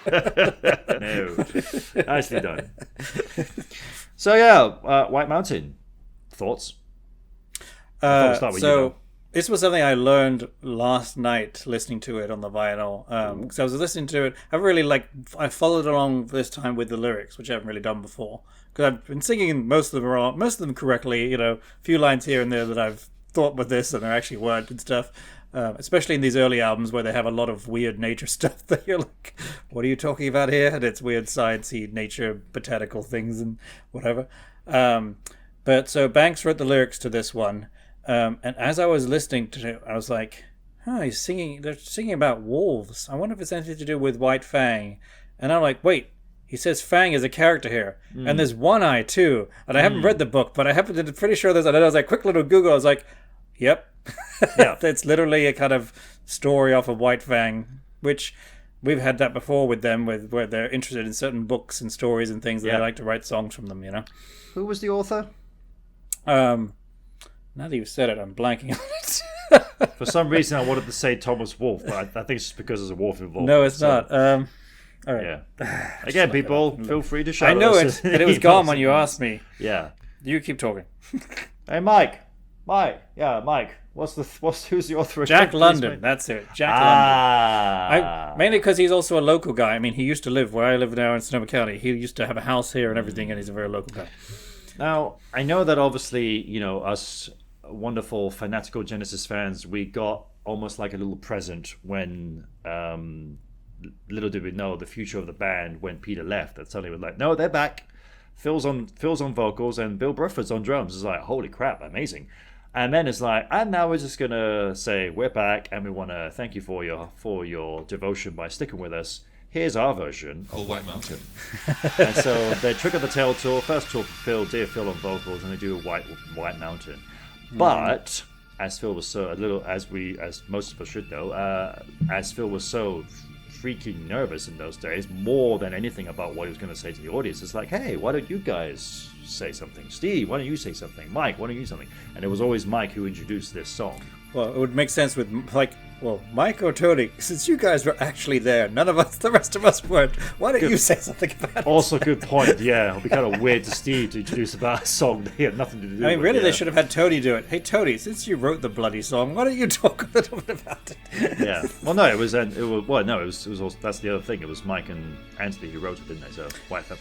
No. Nicely done. So White Mountain. Thoughts? This was something I learned last night listening to it on the vinyl. Because I was listening to it, I followed along this time with the lyrics, which I haven't really done before. Because I've been singing most of them correctly. A few lines here and there that I've thought with this and they're actually weren't and stuff. Especially in these early albums where they have a lot of weird nature stuff that you're like, what are you talking about here? And it's weird sciencey nature botanical things and whatever. But so Banks wrote the lyrics to this one. And as I was listening to it, I was like, they're singing about wolves. I wonder if it's anything to do with White Fang. And I'm like, wait, he says Fang is a character here. And there's One Eye too. And I haven't read the book, but I happen to be pretty sure there's, and I was like, quick little Google, I was like, yep. Yeah. It's literally a kind of story off of White Fang, which we've had that before with them, where they're interested in certain books and stories and things that they like to write songs from them, Who was the author? Now that you've said it, I'm blanking on it. For some reason, I wanted to say Thomas Wolfe, but I think it's just because there's a wolf involved. No, it's not. All right. Yeah. Again, people, feel free to shout I know at it, us. but it was gone when you asked me. Yeah. You keep talking. Hey, Mike. Mike. Who's the author of Jack Please, London. mate? That's it. Jack London. Mainly because he's also a local guy. I mean, he used to live where I live now in Sonoma County. He used to have a house here and everything, and he's a very local guy. Now, I know that obviously, us wonderful fanatical Genesis fans, we got almost like a little present when, little did we know, the future of the band when Peter left. That suddenly was like, no, they're back. Phil's on vocals and Bill Bruford's on drums. It's like, holy crap, amazing. And then it's like, and now we're just gonna say we're back and we want to thank you for your devotion by sticking with us. Here's our version of White Mountain. And so they trigger the tail tour, first tour for Phil, Dear Phil on vocals, and they do a White Mountain. But as Phil was as most of us should know, as Phil was so freaking nervous in those days, more than anything about what he was going to say to the audience, it's like, hey, why don't you guys say something? Steve, why don't you say something? Mike, why don't you say something? And it was always Mike who introduced this song. Well, it would make sense with, Mike or Tony, since you guys were actually there, none of us, the rest of us weren't. Why don't you say something about it? Also, good point. Yeah, it would be kind of weird to Steve to introduce about a song that he had nothing to do with. I mean, really, they should have had Tony do it. Hey, Tony, since you wrote the bloody song, why don't you talk a little bit about it? Yeah. Well, no, it was also, that's the other thing. It was Mike and Anthony who wrote it, didn't they? So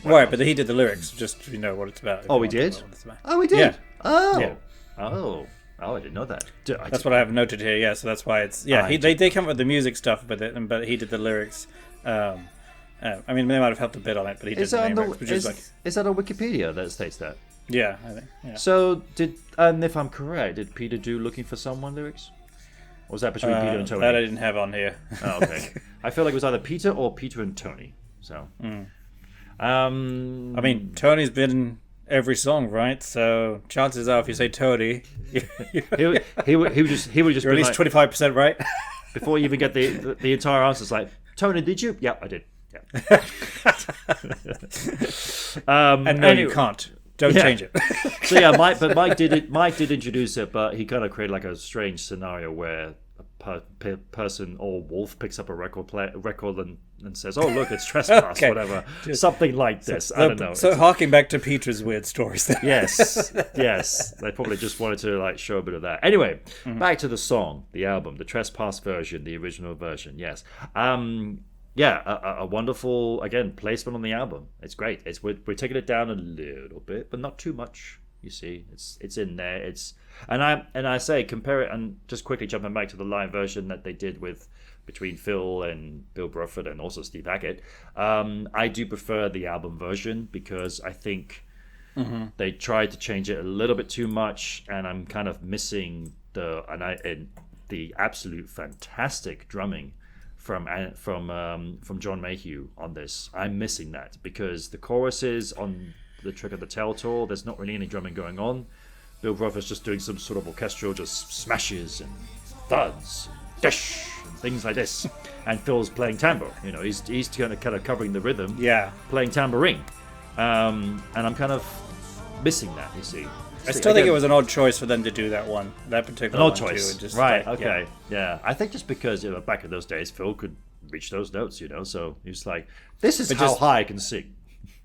right, but he did the lyrics, just so you know what it's about. Oh, we did. Oh, we did. Yeah. Oh. Yeah. Oh, I didn't know that. That's what I have noted here. Yeah, so that's why it's they come up with the music stuff with it, but he did the lyrics. I mean, they might have helped a bit on it, but he did the lyrics, which is like. Is that on Wikipedia that states that? Yeah, I think. Yeah. So and if I'm correct, did Peter do "Looking for Someone" lyrics? Or was that between Peter and Tony? That I didn't have on here. Oh, okay. I feel like it was either Peter or Peter and Tony. So, I mean, Tony's been in every song, right? So chances are, if you say Tony, he would just you're be at least like, 25%, right? before you even get the entire answer. It's like, Tony, did you? Yeah, I did. Yeah. And no, you can't. Don't change it. So yeah, Mike did introduce it, but he kind of created like a strange scenario where a person or wolf picks up a record and says, "Oh, look, it's Trespass," Okay. whatever, something like this. I don't know. So harking back to Peter's weird stories there. Yes. They probably just wanted to like show a bit of that. Anyway, back to the song, the album, the Trespass version, the original version. Yes. A wonderful, again, placement on the album. It's great. We're taking it down a little bit, but not too much. You see, it's in there. And I say compare it, and just quickly jumping back to the live version that they did between Phil and Bill Bruford and also Steve Hackett. I do prefer the album version because I think they tried to change it a little bit too much, and I'm kind of missing the absolute fantastic drumming from John Mayhew on this. I'm missing that because the choruses on the Trick of the Tail tour, there's not really any drumming going on. Bill Bruford's just doing some sort of orchestral just smashes and thuds, and dish, and things like this. And Phil's playing tambour. You know, he's kind of covering the rhythm. Yeah. Playing tambourine. And I'm kind of missing that. You see. I still think it was an odd choice for them to do that particular an odd one choice, too. Just right? like, okay, yeah. I think just because back in those days, Phil could reach those notes, so he was like, "This is how high I can sing."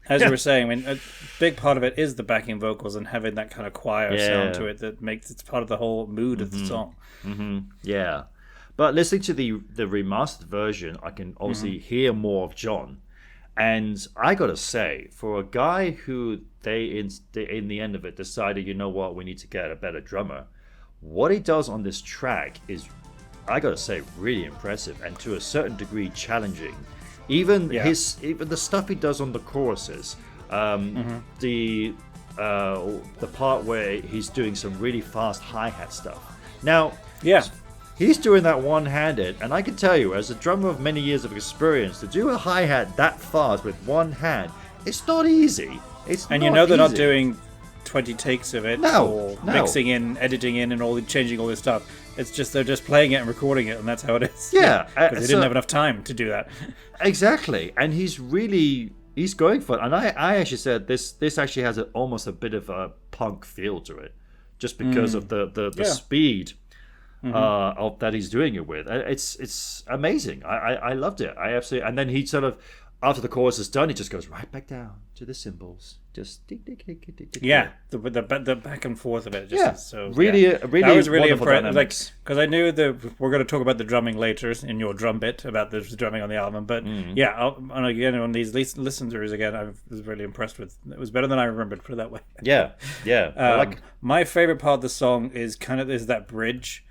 As you were saying, I mean, a big part of it is the backing vocals and having that kind of choir sound to it that makes it's part of the whole mood of the song. Yeah, but listening to the remastered version, I can obviously hear more of John. And I gotta say, for a guy who they in the end of it decided, you know what, we need to get a better drummer, what he does on this track is, I gotta say, really impressive and to a certain degree challenging. Even the stuff he does on the choruses, the part where he's doing some really fast hi-hat stuff. Now, he's doing that one-handed, and I can tell you, as a drummer of many years of experience, to do a hi-hat that fast with one hand, it's not easy. They're not doing 20 takes of it, or mixing in, editing in, and changing all this stuff. It's just they're just playing it and recording it, and that's how it is. Yeah, because they didn't have enough time to do that. Exactly, and he's going for it. And I actually said this actually has almost a bit of a punk feel to it, just because of the speed. Of that he's doing it with. It's amazing. I loved it. I absolutely. And then he sort of, after the chorus is done, he just goes right back down to the cymbals. Just tick, tick, tick, tick, tick. Yeah, the back and forth of it. Just is so really. That was really impressive. Like, because I knew we're going to talk about the drumming later in your drum bit about the drumming on the album. But and again on these listeners again, I was really impressed with. It was better than I remembered. Put it that way. Yeah. My favorite part of the song is that bridge.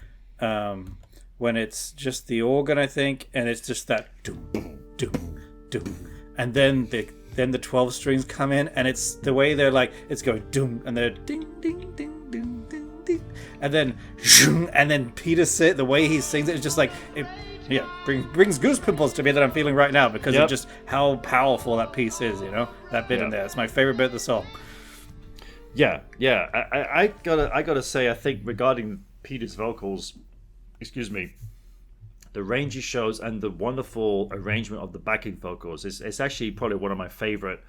When it's just the organ, I think, and it's just that doom, doom, doom, and then the 12 strings come in, and it's the way they're like, it's going doom, and they're ding, ding, ding, ding, ding, ding, and then Peter the way he sings it is just like brings goose pimples to me that I'm feeling right now because of just how powerful that piece is, that bit in there. It's my favorite bit of the song. Yeah. I gotta say, I think regarding Peter's vocals, the range he shows and the wonderful arrangement of the backing vocals it's actually probably one of my favorite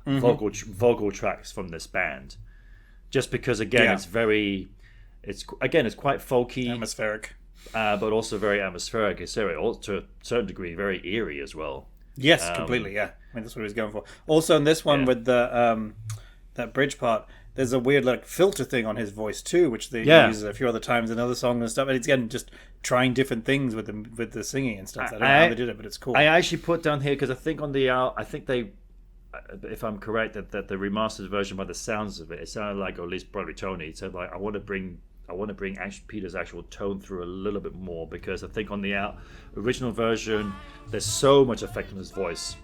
vocal tracks from this band, just because again it's quite folky, atmospheric, but also very atmospheric. It's very, to a certain degree, very eerie as well. Yes, completely. Yeah, I mean that's what he was going for. Also in this one with the that bridge part, there's a weird filter thing on his voice too, which they use a few other times in other songs and stuff. And it's again just trying different things with the singing and stuff. I don't know how they did it, but it's cool. I actually put down here because I think on the they, if I'm correct, that the remastered version, by the sounds of it, it sounded like, or at least probably Tony said, like, I want to bring Peter's actual tone through a little bit more, because I think on the original version there's so much effect on his voice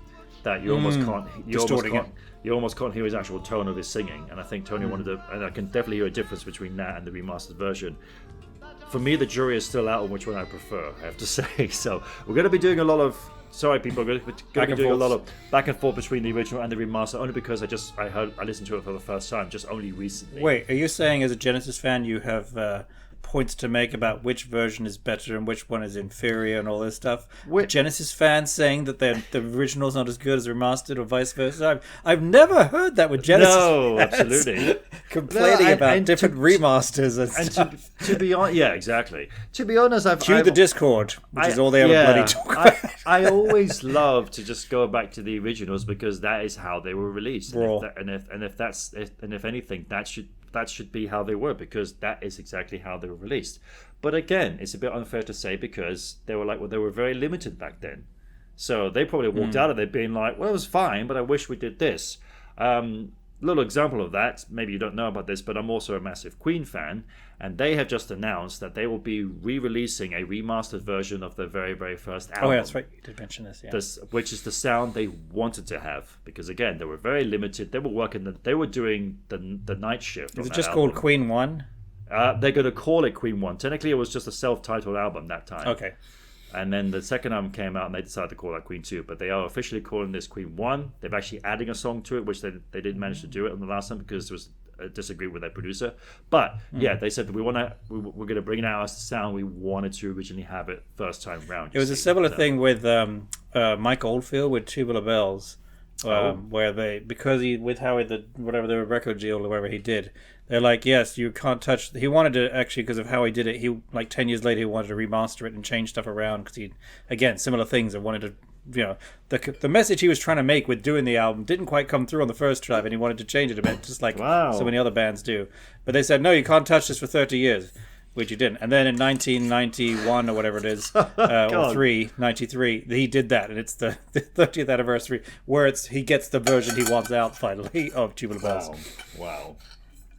that you almost can't Distorting it. you almost can't hear his actual tone of his singing. And I think Tony wanted to, and I can definitely hear a difference between that and the remastered version. For me, the jury is still out on which one I prefer, I have to say. So we're going to be doing a lot of, sorry people, we're going to be doing a lot of back and forth between the original and the remaster, only because I listened to it for the first time just only recently. Wait, are you saying as a Genesis fan you have points to make about which version is better and which one is inferior and all this stuff? Genesis fans saying that the original's not as good as remastered or vice versa? I've never heard that with Genesis No, fans absolutely. complaining about different remasters and stuff. To be honest, yeah, exactly. To be honest, Cue the Discord, which is all they ever bloody talk about. I always love to just go back to the originals because that is how they were released. And if anything, that should be how they were, because that is exactly how they were released. But again, it's a bit unfair to say because they were very limited back then. So they probably walked out of there being like, well, it was fine, but I wish we did this. Little example of that, maybe you don't know about this, but I'm also a massive Queen fan, and they have just announced that they will be re-releasing a remastered version of their very, very first album. Oh, yeah, that's right. You did mention this, yeah. Which is the sound they wanted to have, because again, they were very limited. They were doing the night shift. Is it just called Queen 1? They're going to call it Queen 1. Technically, it was just a self-titled album that time. Okay. And then the second album came out and they decided to call that Queen 2. But they are officially calling this Queen 1. They're actually adding a song to it, which they didn't manage to do it on the last time because it was disagreed with their producer. But yeah, they said that we're going to bring it out as the sound we wanted to originally have it first time round. It was a similar thing with Mike Oldfield with Tubular Bells. Where they, because whatever the record deal or whatever he did, they're like, yes, you can't touch. He wanted to actually, because of how he did it, he like 10 years later he wanted to remaster it and change stuff around because he, again, similar things. I wanted to, the message he was trying to make with doing the album didn't quite come through on the first drive, and he wanted to change it a bit, just like so many other bands do. But they said, no, you can't touch this for 30 years. Which he didn't. And then in 1991 or whatever it is, or 93, he did that. And it's the 30th anniversary where he gets the version he wants out finally of Tubular Bells. Wow.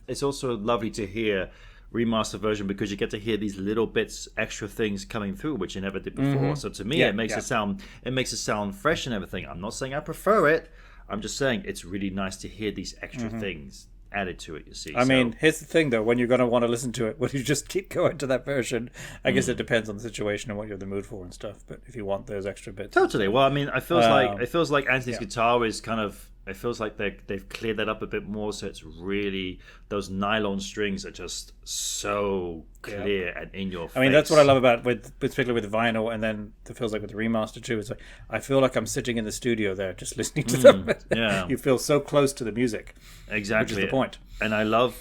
It's also lovely to hear remaster version because you get to hear these little bits, extra things coming through, which you never did before. So to me, it makes it sound fresh and everything. I'm not saying I prefer it. I'm just saying it's really nice to hear these extra things added to it, you see. I mean, here's the thing though, when you're going to want to listen to it, will you just keep going to that version? I guess it depends on the situation and what you're in the mood for and stuff, but if you want those extra bits. Totally. Well, I mean, it feels like Anthony's guitar is kind of, it feels like they've cleared that up a bit more, so it's really, those nylon strings are just so clear and in your face. I mean, that's what I love about, particularly with vinyl, and then it feels like with the remaster too, it's like, I feel like I'm sitting in the studio there just listening to them. Yeah. You feel so close to the music. Exactly. Which is the point. And I love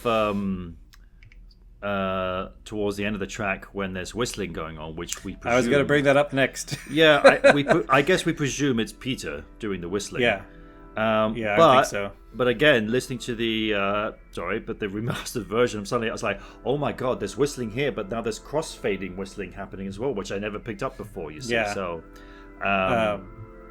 towards the end of the track when there's whistling going on, which we presume... I was going to bring that up next. Yeah, I guess we presume it's Peter doing the whistling. Yeah. I think so. But again, listening to the the remastered version, I was like, oh my god, there's whistling here, but now there's cross-fading whistling happening as well, which I never picked up before, you see. Yeah. So,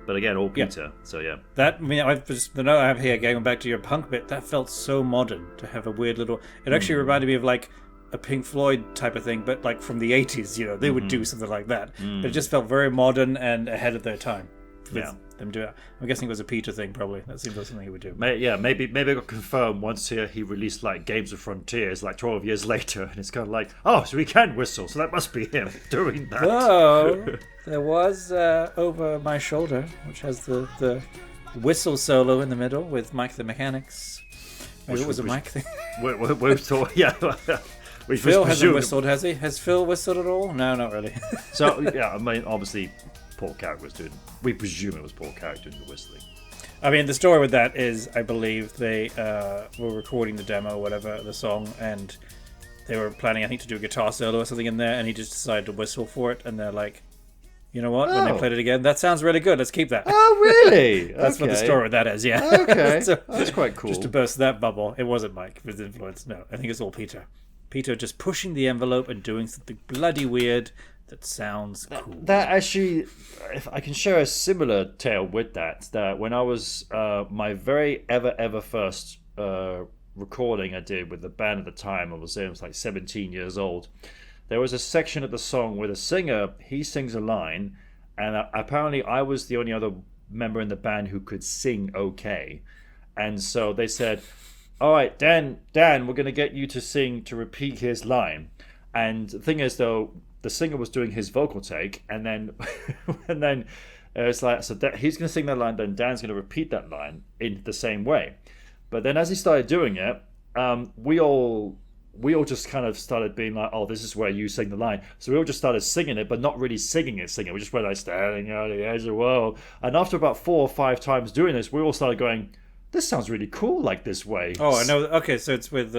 but again, all Peter. So yeah. That, I mean, the note I have here, going back to your punk bit, that felt so modern to have a weird little. It actually reminded me of like a Pink Floyd type of thing, but like from the 80s. They would do something like that. But it just felt very modern and ahead of their time. Them do it. I'm guessing it was a Peter thing, probably. That seems like something he would do. Maybe I got confirmed once he released like Games of Frontiers like 12 years later, and it's kind of like, oh, so he can whistle, so that must be him doing that. Oh, there was Over My Shoulder, which has the whistle solo in the middle with Mike the Mechanics. Maybe it was a Mike thing. We thought, yeah. Phil hasn't whistled, has he? Has Phil whistled at all? No, not really. So yeah, I mean, obviously Paul Carrick was doing. We presume it was Paul Carrick doing the whistling. I mean, the story with that is, I believe they were recording the demo, or whatever, the song, and they were planning, I think, to do a guitar solo or something in there, and he just decided to whistle for it, and they're like, you know what? When they played it again, that sounds really good. Let's keep that. Oh, really? That's what the story with that is. Yeah. Okay, so, that's quite cool. Just to burst that bubble, it wasn't Mike with influence. No, I think it's all Peter. Peter just pushing the envelope and doing something bloody weird. That sounds cool. That actually, if I can share a similar tale with that when I was my very ever first recording I did with the band at the time, I was like 17 years old. There was a section of the song where the singer, he sings a line, and apparently I was the only other member in the band who could sing okay. And so they said, all right, Dan, we're going to get you to repeat his line. And the thing is, though, the singer was doing his vocal take, and then it's like, so he's going to sing that line, then Dan's going to repeat that line in the same way. But then as he started doing it, we all just kind of started being like, oh, this is where you sing the line. So we all just started singing it, but not really singing it. We just went like, standing on the edge of the world. And after about 4 or 5 times doing this, we all started going, this sounds really cool like this way. Oh, I know. Okay, so it's with,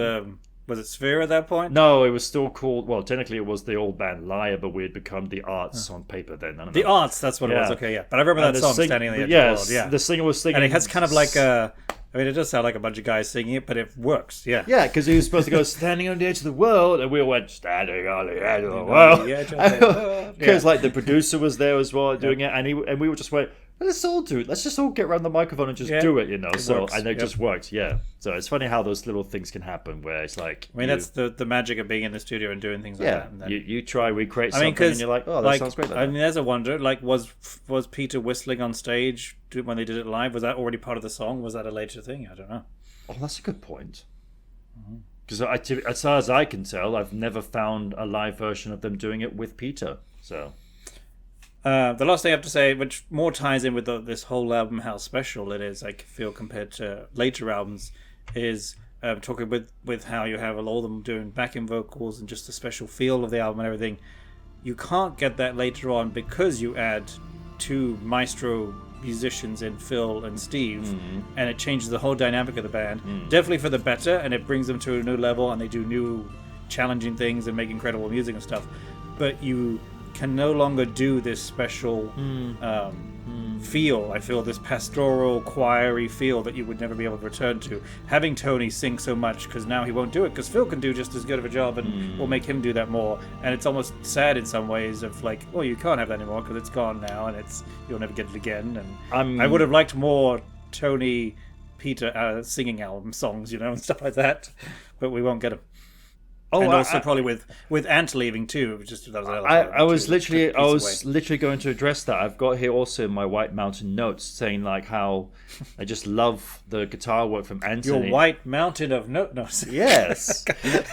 was it Sphere at that point? No, it was still called, well, technically it was the old band Liar, but we had become the Arts on paper then. I don't know. The Arts, that's what it was. Okay, yeah. But I remember that song, Standing on the Edge of the World. Yeah, the singer was singing. And it has kind of like a... I mean, it does sound like a bunch of guys singing it, but it works, yeah. Yeah, because he was supposed to go, standing on the edge of the world, and we all went, standing on the edge of the world. Because, like, the producer was there as well doing it, and we were just went, let's all do it. Let's just all get around the microphone and just do it, you know. And it just worked, yeah. So it's funny how those little things can happen where it's like... I mean, that's the magic of being in the studio and doing things like that. And then, you try, recreate something, and you're like, oh, that sounds great. I mean, there's a wonder, like, was Peter whistling on stage when they did it live? Was that already part of the song? Was that a later thing? I don't know. Oh, that's a good point. Because as far as I can tell, I've never found a live version of them doing it with Peter. So... the last thing I have to say, which more ties in with this whole album, how special it is, I feel, compared to later albums, is talking with how you have all of them doing backing vocals and just the special feel of the album and everything. You can't get that later on because you add 2 maestro musicians in Phil and Steve, and it changes the whole dynamic of the band. Definitely for the better, and it brings them to a new level, and they do new challenging things and make incredible music and stuff. But you can no longer do this special feel. I feel this pastoral, choiry feel that you would never be able to return to. Having Tony sing so much, because now he won't do it, because Phil can do just as good of a job, and we'll make him do that more. And it's almost sad in some ways of like, well, you can't have that anymore because it's gone now, and you'll never get it again. And I would have liked more Tony, Peter singing album songs, you know, and stuff like that, but we won't get them. Oh, and also probably with Ant leaving too. Just that was I was literally going to address that. I've got here also in my White Mountain notes saying like how I just love the guitar work from Anthony. Your White Mountain of notes. Yes.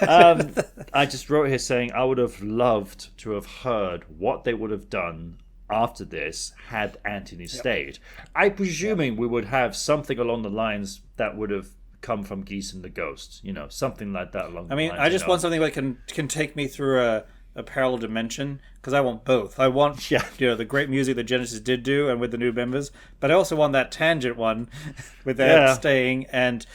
I just wrote here saying I would have loved to have heard what they would have done after this had Anthony stayed. I'm presuming we would have something along the lines that would have come from Geese and the Ghosts, you know, something like that along the lines. I just want something that can take me through a parallel dimension, because I want both. I want the great music that Genesis did do and with the new members, but I also want that tangent one with Ant staying and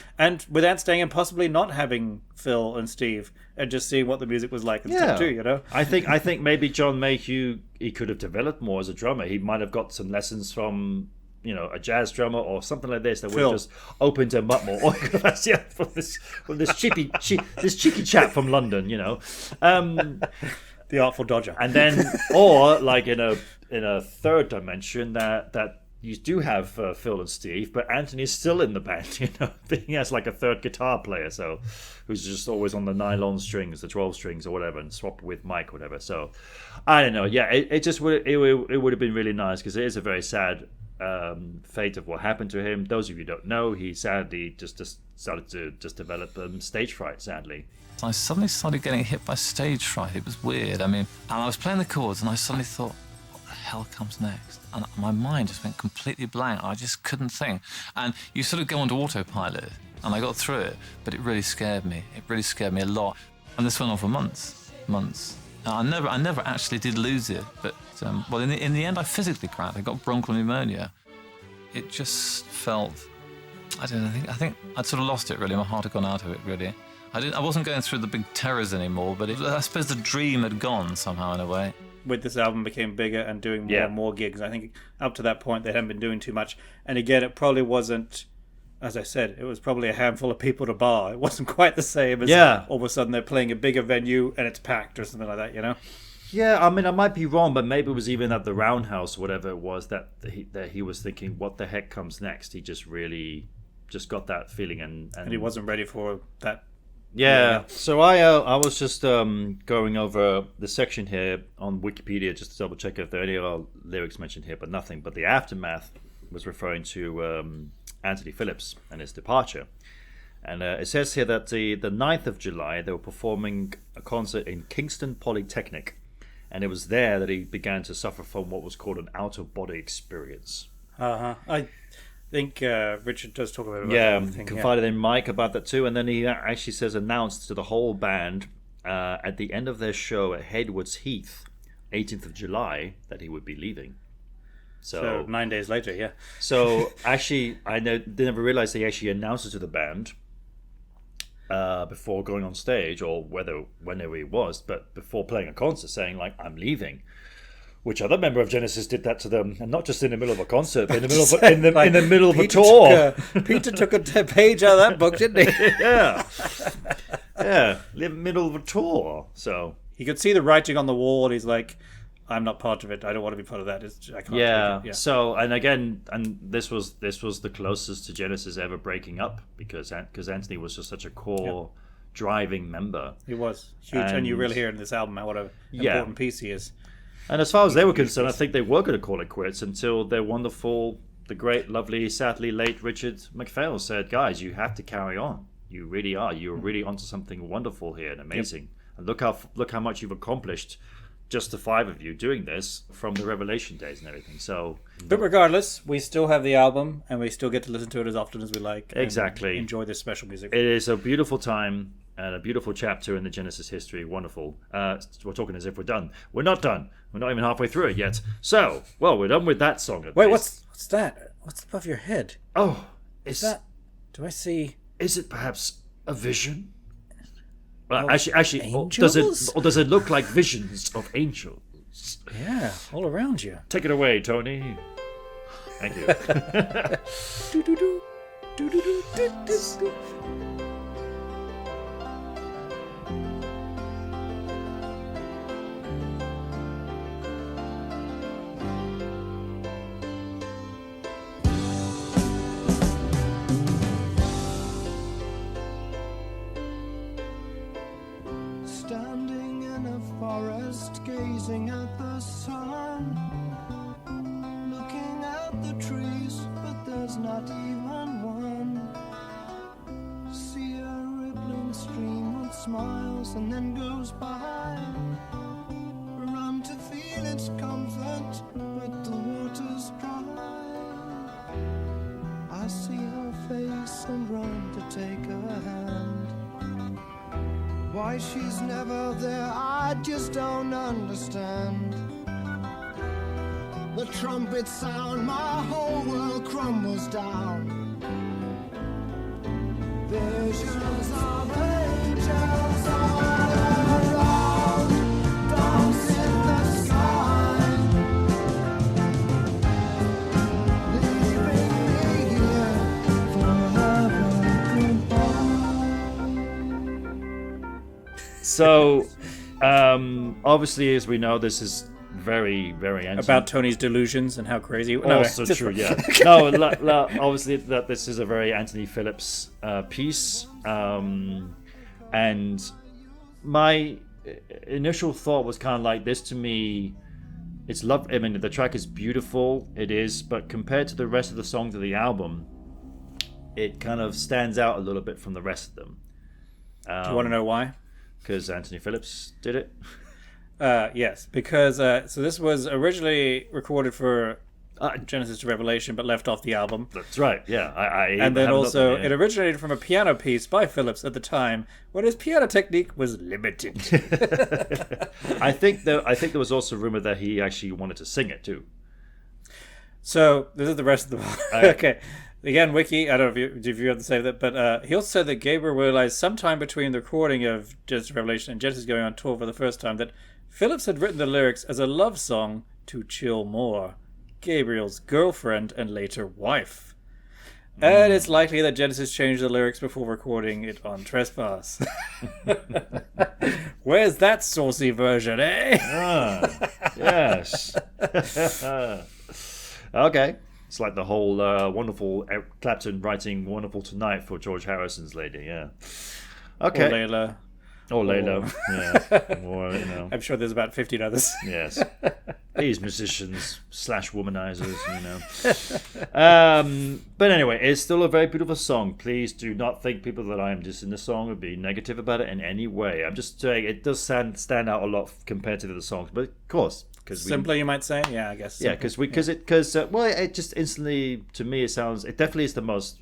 with Ant staying and possibly not having Phil and Steve and just seeing what the music was like and stuff too, you know. I think maybe John Mayhew, he could have developed more as a drummer. He might have got some lessons from, you know, a jazz drummer or something like this that would have just opened him up more. from this cheeky chap from London, you know, the Artful Dodger, and then or like in a third dimension that you do have Phil and Steve, but Anthony's still in the band, you know, he has like a third guitar player, so who's just always on the nylon strings, the 12 strings or whatever, and swap with Mike or whatever. So I don't know. Yeah, it just would have been really nice, because it is a very sad fate of what happened to him. Those of you who don't know, he sadly just started to just develop stage fright, sadly. I suddenly started getting hit by stage fright. It was weird. I mean, and I was playing the chords and I suddenly thought, what the hell comes next? And my mind just went completely blank. I just couldn't think. And you sort of go onto autopilot, and I got through it, but it really scared me. It really scared me a lot. And this went on for months. I never actually did lose it, but well, in the end, I physically cracked. I got bronchial pneumonia. It just felt, I don't know. I think I'd sort of lost it really. My heart had gone out of it really. I wasn't going through the big terrors anymore, but I suppose the dream had gone somehow in a way. With this album became bigger and doing more and more gigs. I think up to that point they hadn't been doing too much. And again, it probably wasn't, as I said, it was probably a handful of people to bar. It wasn't quite the same as all of a sudden they're playing a bigger venue and it's packed or something like that, you know? Yeah, I mean, I might be wrong, but maybe it was even at the Roundhouse or whatever it was that he was thinking, what the heck comes next? He just really just got that feeling. And he wasn't ready for that. Yeah, so I was just going over the section here on Wikipedia just to double check if there are any other lyrics mentioned here, but nothing. But the Aftermath was referring to Anthony Phillips and his departure. And it says here that the 9th of July, they were performing a concert in Kingston Polytechnic. And it was there that he began to suffer from what was called an out-of-body experience. I think Richard does talk about it. Yeah, confided in Mike about that too. And then he actually says announced to the whole band at the end of their show at Haywards Heath, 18th of July, that he would be leaving. So 9 days later, yeah. So actually, I never realized they actually announced it to the band before going on stage, or whenever it was, but before playing a concert, saying like, "I'm leaving." Which other member of Genesis did that to them, and not just in the middle of a concert, but in the middle of in the middle of a tour. Peter took a page out of that book, didn't he? Yeah, in the middle of a tour. So he could see the writing on the wall, and he's like, "I'm not part of it. I don't want to be part of that. I can't." Yeah. Take it. Yeah. So and this was the closest to Genesis ever breaking up, because Anthony was just such a core driving member. He was huge, and you really hear in this album what an important piece he is. And as far as they were concerned, I think they were going to call it quits until their wonderful, the great, lovely, sadly late Richard MacPhail said, "Guys, you have to carry on. You really are. You're really onto something wonderful here and amazing. And look how much you've accomplished, just the 5 of you doing this from the Revelation days and everything." So, but regardless, we still have the album, and we still get to listen to it as often as we like. Exactly. And enjoy this special music. It is a beautiful time and a beautiful chapter in the Genesis history. Wonderful. We're talking as if we're done. We're not done. We're not even halfway through it yet. So, well, we're done with that song. Wait, what's that? What's above your head? Oh, is that? Do I see? Is it perhaps a vision? Well, actually, angels? does it look like visions of angels? Yeah, all around you. Take it away, Tony. Thank you. Standing in a forest, gazing at the sun, looking at the trees, but there's not even one. See a rippling stream that smiles and then goes by. Run to feel its comfort, but the water's dry. I see her face and run to take her hand. Why she's never there, I just don't understand. The trumpet sound, my whole world crumbles down. Visions of angels all around, dogs in the sky, leaving me here forever goodbye. So, obviously, as we know, this is very, very about Tony's delusions and how crazy. Also true, yeah. No, obviously that this is a very Anthony Phillips piece, and my initial thought was kind of like this. To me, it's love. I mean, the track is beautiful, it is, but compared to the rest of the songs of the album, it kind of stands out a little bit from the rest of them. Do you want to know why? Because Anthony Phillips did it. Yes, because so this was originally recorded for Genesis to Revelation, but left off the album. That's right. Yeah, and then also it originated from a piano piece by Phillips at the time, when his piano technique was limited. I think there was also rumor that he actually wanted to sing it too. So this is the rest of the okay. Again, Wiki, I don't know if you have to say that, but he also said that Gabriel realized sometime between the recording of Genesis Revelation and Genesis going on tour for the first time that Phillips had written the lyrics as a love song to Chill Moore, Gabriel's girlfriend and later wife. And it's likely that Genesis changed the lyrics before recording it on Trespass. Where's that saucy version, eh? Yes. Okay. It's like the whole wonderful Clapton writing "Wonderful Tonight" for George Harrison's lady, yeah. Okay. Or Layla. Yeah. Or, you know. I'm sure there's about 15 others. Yes. These musicians / womanizers, you know. But anyway, it's still a very beautiful song. Please do not think, people, that I am just in the song or being negative about it in any way. I'm just saying it does stand out a lot compared to the other songs. But of course, Simpler, you might say. Yeah, I guess. Yeah, because it just instantly, to me, it definitely is the most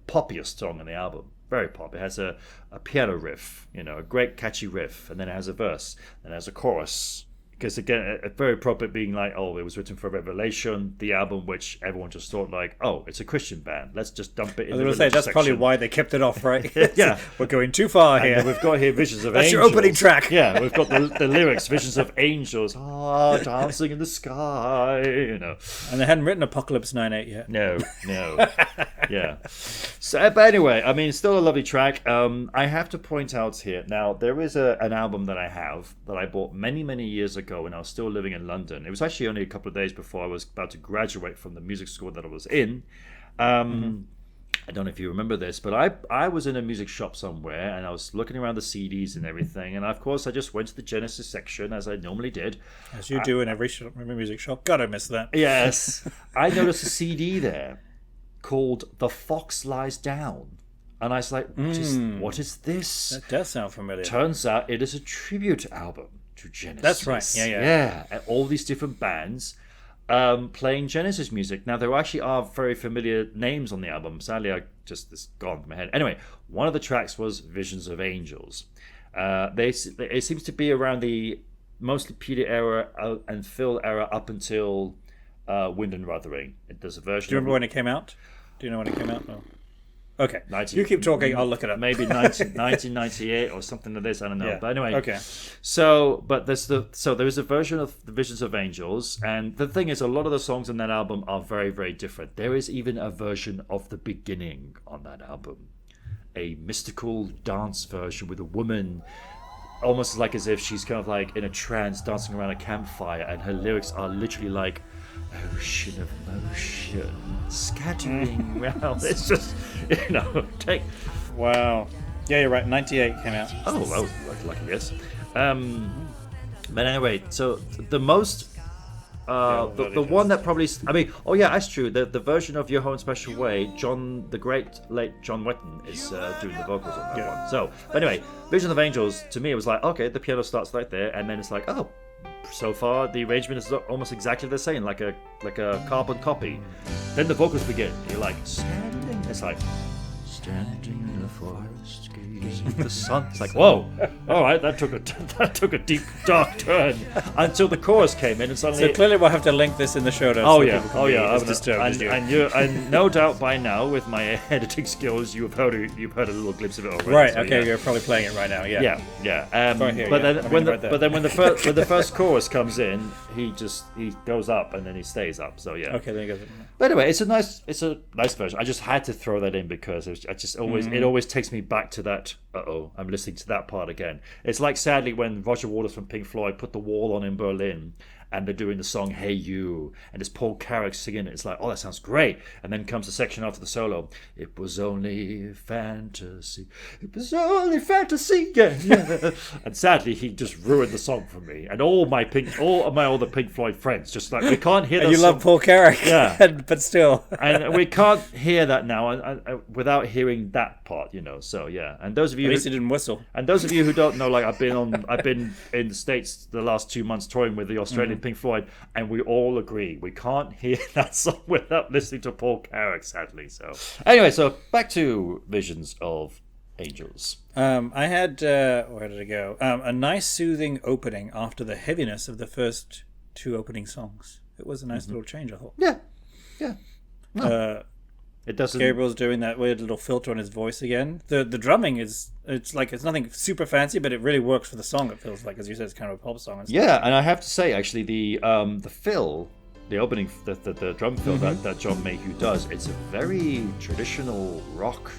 poppiest song on the album. Very pop. It has a piano riff, you know, a great catchy riff, and then it has a verse, and it has a chorus. Because again, a very appropriate being like, oh, it was written for Revelation, the album which everyone just thought like, oh, it's a Christian band. Let's just dump it in the religious that's section. probably why they kept it off, right? Yeah. We're going too far and here. We've got here Visions of That's Angels. your opening track. Yeah, we've got the lyrics, Visions of Angels, dancing in the sky, you know. And they hadn't written Apocalypse 9/8 yet. No. Yeah. So, but anyway, I mean, it's still a lovely track. I have to point out here, now, there is an album that I have that I bought many, many years ago when I was still living in London. It was actually only a couple of days before I was about to graduate from the music school that I was in. I don't know if you remember this, but I was in a music shop somewhere and I was looking around the CDs and everything, and of course I just went to the Genesis section as I normally did. As you do in every music shop. God, I missed that. Yes. I noticed a CD there called The Fox Lies Down. And I was like, what is this? That does sound familiar. Turns out it is a tribute album to Genesis. That's right. Yeah. Yeah. And all these different bands playing Genesis music. Now, there actually are very familiar names on the album. Sadly, it's gone from my head. Anyway, one of the tracks was Visions of Angels. It seems to be around the mostly Peter era and Phil era up until Wind and Wuthering. There's a version. Do you remember when it came out? Do you know when it came out? No. Okay. You keep talking, I'll look it up. Maybe 1998 or something like this. I don't know. Yeah. But anyway. Okay. So there is a version of the Visions of Angels, and the thing is, a lot of the songs on that album are very, very different. There is even a version of The Beginning on that album, a mystical dance version with a woman, almost like as if she's kind of like in a trance, dancing around a campfire, and her lyrics are literally like, ocean of motion scattering round. It's just, Wow. Yeah, you're right. 98 came out. Oh, well, lucky guess. But anyway, so the most the one that probably, that's true. The version of Your Home Special Way, the late John Wetton is doing the vocals on that one. So, but anyway, Vision of Angels, to me, it was like, okay, the piano starts right there, and then it's like, oh, so far the arrangement is almost exactly the same, like a carbon copy. Then the vocals begin. You're like, standing. It's like, standing in the forest, gazing at the sun. It's like, whoa, all right, that took a deep dark turn until the chorus came in, and suddenly. So clearly, we'll have to link this in the show notes. And no doubt by now, with my editing skills, you've heard a little glimpse of it already. Right. So, okay. yeah. You're probably playing it right now. Yeah. Yeah. When the first chorus comes in, he goes up and then he stays up. So yeah. Okay. Then he goes. But anyway, it's a nice version. I just had to throw that in because it always takes me back to that. I'm listening to that part again. It's like, sadly, when Roger Waters from Pink Floyd put The Wall on in Berlin, and they're doing the song Hey You, and it's Paul Carrack singing it. It's like, oh, that sounds great. And then comes the section after the solo. It was only fantasy. It was only fantasy. Yeah. And sadly, he just ruined the song for me. And all my older Pink Floyd friends, just like, we can't hear that. You love Paul Carrack. Yeah. But still. And we can't hear that now without hearing that part, So, yeah. And those of you At least he didn't whistle. And those of you who don't know, like, I've been in the States the last 2 months touring with the Australian Pink Floyd, and we all agree we can't hear that song without listening to Paul Carrack, sadly. So anyway, so back to Visions of Angels. I had where did it go? A nice soothing opening after the heaviness of the first two opening songs. It was a nice little change, I thought. Yeah. No. It doesn't. Gabriel's doing that weird little filter on his voice again. The drumming it's nothing super fancy, but it really works for the song. It feels like, as you said, it's kind of a pop song. Yeah, and I have to say, actually, the fill, the opening, the drum fill that John Mayhew does, it's a very traditional rock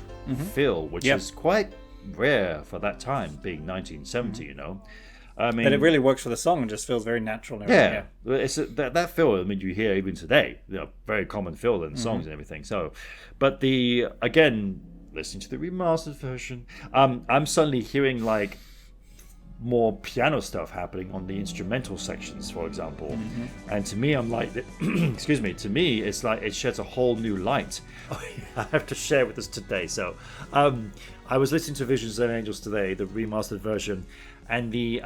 fill, which is quite rare for that time, being 1970. I mean, but it really works for the song and just feels very natural. And it's that fill. I mean, you hear even today, very common fill in songs and everything. So, but listening to the remastered version, I'm suddenly hearing like more piano stuff happening on the instrumental sections, for example. And to me, I'm like, excuse me, to me, it's like it sheds a whole new light. I have to share with us today. So I was listening to Visions and Angels today, the remastered version, and the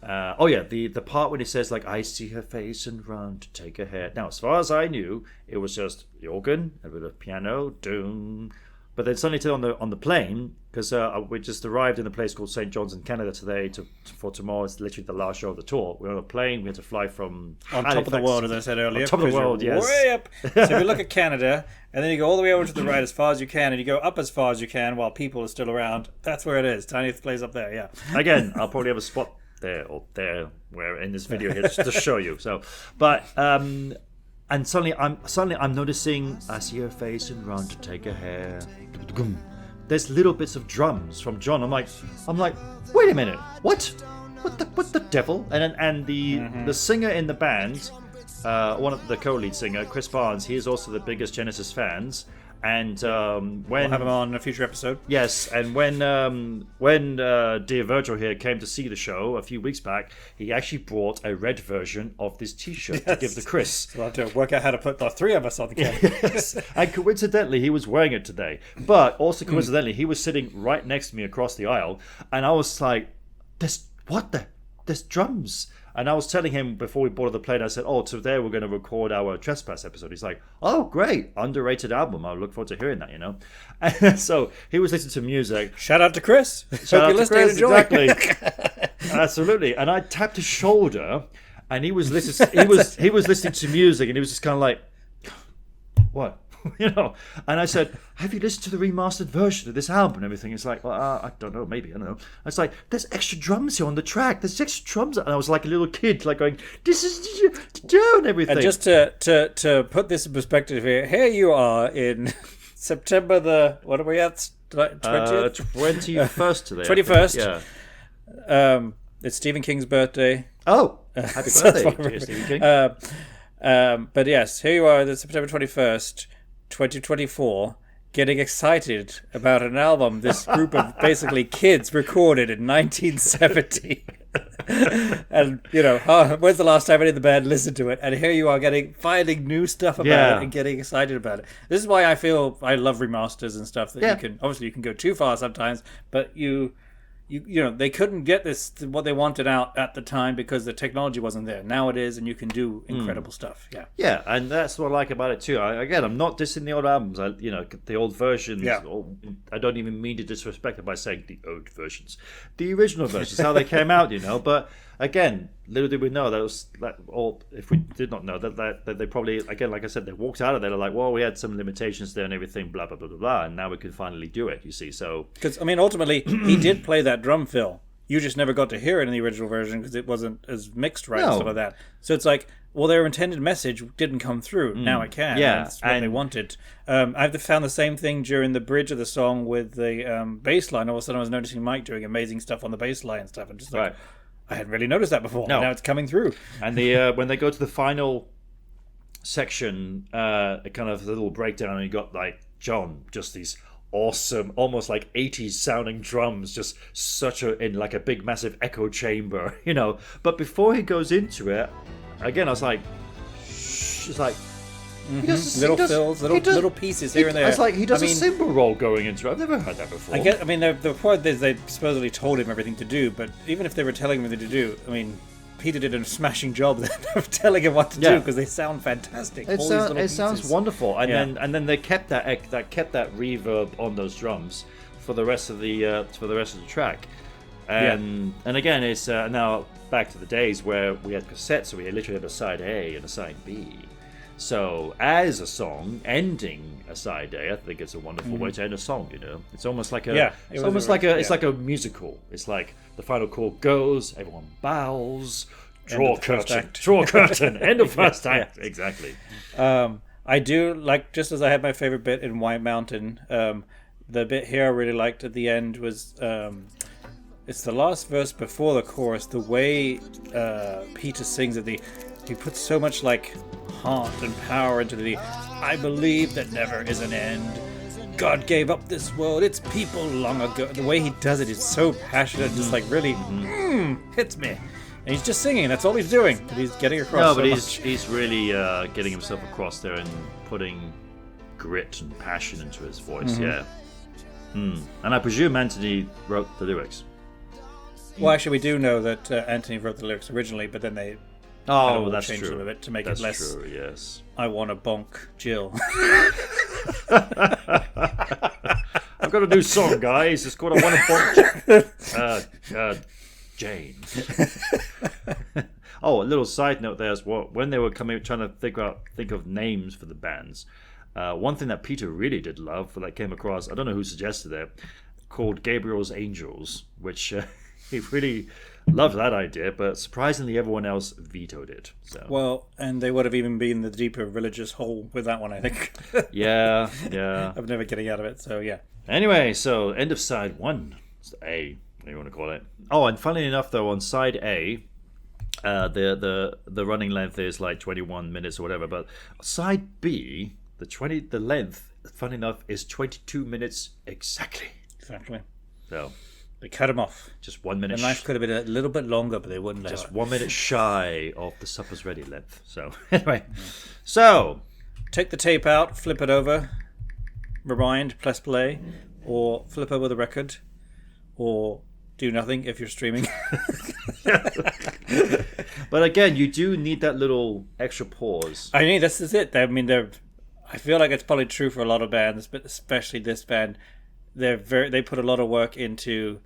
the part when it says like, I see her face and run to take her hair. Now, as far as I knew, it was just the organ, a bit of piano, doom. But then suddenly on the plane, because we just arrived in a place called St. John's in Canada today for tomorrow. It's literally the last show of the tour. We're on a plane. We had to fly from on Halifax, top of the world, as I said earlier. On top of the world, yes. Way up. So if you look at Canada, and then you go all the way over to the right as far as you can, and you go up as far as you can while people are still around. That's where it is. Tiniest place up there, yeah. Again, I'll probably have a spot there or there where in this video here just to show you. So, but and suddenly I'm noticing I see her face and run to take her hair. There's little bits of drums from John. I'm like, wait a minute, what the devil? And the singer in the band, one of the co-lead singer, Chris Barnes, he is also the biggest Genesis fans. And when we'll have him on a future episode. Yes, and when Dear Virgil here came to see the show a few weeks back, he actually brought a red version of this T-shirt to give to Chris. So we'll have to work out how to put the three of us on the camera. Yes. And coincidentally, he was wearing it today. But also coincidentally, he was sitting right next to me across the aisle, and I was like, "There's drums." And I was telling him before we boarded the plane, I said, today we're going to record our Trespass episode. He's like, oh, great, underrated album. I look forward to hearing that, you know. And so he was listening to music. Shout out to Chris. Shout out to Chris, enjoy. Exactly. Absolutely. And I tapped his shoulder, and he was listening. He was listening to music, and he was just kind of like, what? You know, and I said, have you listened to the remastered version of this album and everything? It's like, well, I don't know, maybe, I don't know. I was like, there's extra drums here on the track. There's extra drums. And I was like a little kid, like going, this is and everything. And just to put this in perspective here you are in September what are we at? 20th? 21st today. 21st. Yeah. It's Stephen King's birthday. Oh, happy birthday, Stephen King. But yes, here you are, it's September 21st. 2024, getting excited about an album this group of basically kids recorded in 1970. And, you know, when's the last time any of the band listened to it? And here you are finding new stuff about it and getting excited about it. This is why I feel I love remasters and stuff that you can go too far sometimes, but you know, they couldn't get this what they wanted out at the time because the technology wasn't there. Now it is, and you can do incredible stuff. Yeah, and that's what I like about it too. I'm not dissing the old albums. The old versions. Yeah. I don't even mean to disrespect it by saying the old versions, the original versions, how they came out. You know, but again, little did we know that was or if we did not know that they probably, again, like I said, they walked out of there like, well, we had some limitations there and everything, blah blah blah blah blah, and now we can finally do it. You see, so because ultimately he did play that drum fill. You just never got to hear it in the original version because it wasn't as mixed right and stuff like that. So it's like, well, their intended message didn't come through. Now it can. Yeah, that's what they wanted. I've found the same thing during the bridge of the song with the bass line. All of a sudden, I was noticing Mike doing amazing stuff on the bass line and stuff, and just like. Right. I hadn't really noticed that before. No. Now it's coming through. And when they go to the final section, a kind of little breakdown, and you got like John, just these awesome, almost like 80s sounding drums, just in like a big massive echo chamber, you know. But before he goes into it, again, I was like, shh, it's like. Little pieces here and there. It's like he does a cymbal roll going into it. I've never heard that before. The point is they supposedly told him everything to do, but even if they were telling him everything to do, Peter did a smashing job of telling him what to do because they sound fantastic. It sounds wonderful, and then they kept that reverb on those drums for the rest of the track. And again, it's now back to the days where we had cassettes, so we literally had a side A and a side B. So, as a song ending a side A, I think it's a wonderful way to end a song. You know, it's almost like it's like a musical. It's like the final call goes, everyone bows, draw curtain, end of first act. Exactly. I do like, just as I had my favorite bit in White Mountain. The bit here I really liked at the end was. It's the last verse before the chorus. The way Peter sings it, he puts so much like heart and power into I believe that never is an end. God gave up this world, its people long ago. The way he does it is so passionate, just like really hits me. And he's just singing, that's all he's doing. But he's getting across he's really getting himself across there and putting grit and passion into his voice, yeah. And I presume Anthony wrote the lyrics. Well, actually, we do know that Anthony wrote the lyrics originally, but then they that's changed true. them a bit to make That's it less. true, yes. I want to bonk Jill. I've got a new song, guys. It's called I Want to Bonk Jane. Oh, a little side note there as well. When they were trying to think of names for the bands, one thing that Peter really did love, that came across, I don't know who suggested it, called Gabriel's Angels, which he really loved that idea, but surprisingly everyone else vetoed it. So. Well, and they would have even been the deeper religious hole with that one, I think. Yeah. I'm never getting out of it, so yeah. Anyway, so end of side 1, A, what you want to call it. Oh, and funnily enough, though, on side A, the running length is like 21 minutes or whatever, but side B, the length, funny enough, is 22 minutes exactly. Exactly. So they cut him off. just 1 minute. The knife could have been a little bit longer, but they wouldn't let Just it. 1 minute shy of the supper's ready length. So anyway, so Take the tape out, flip it over, rewind, press play, or flip over the record, or do nothing if you're streaming. but again, you do need that little extra pause. I mean, this is it. I mean, I feel like it's probably true for a lot of bands, but especially this band. They put a lot of work into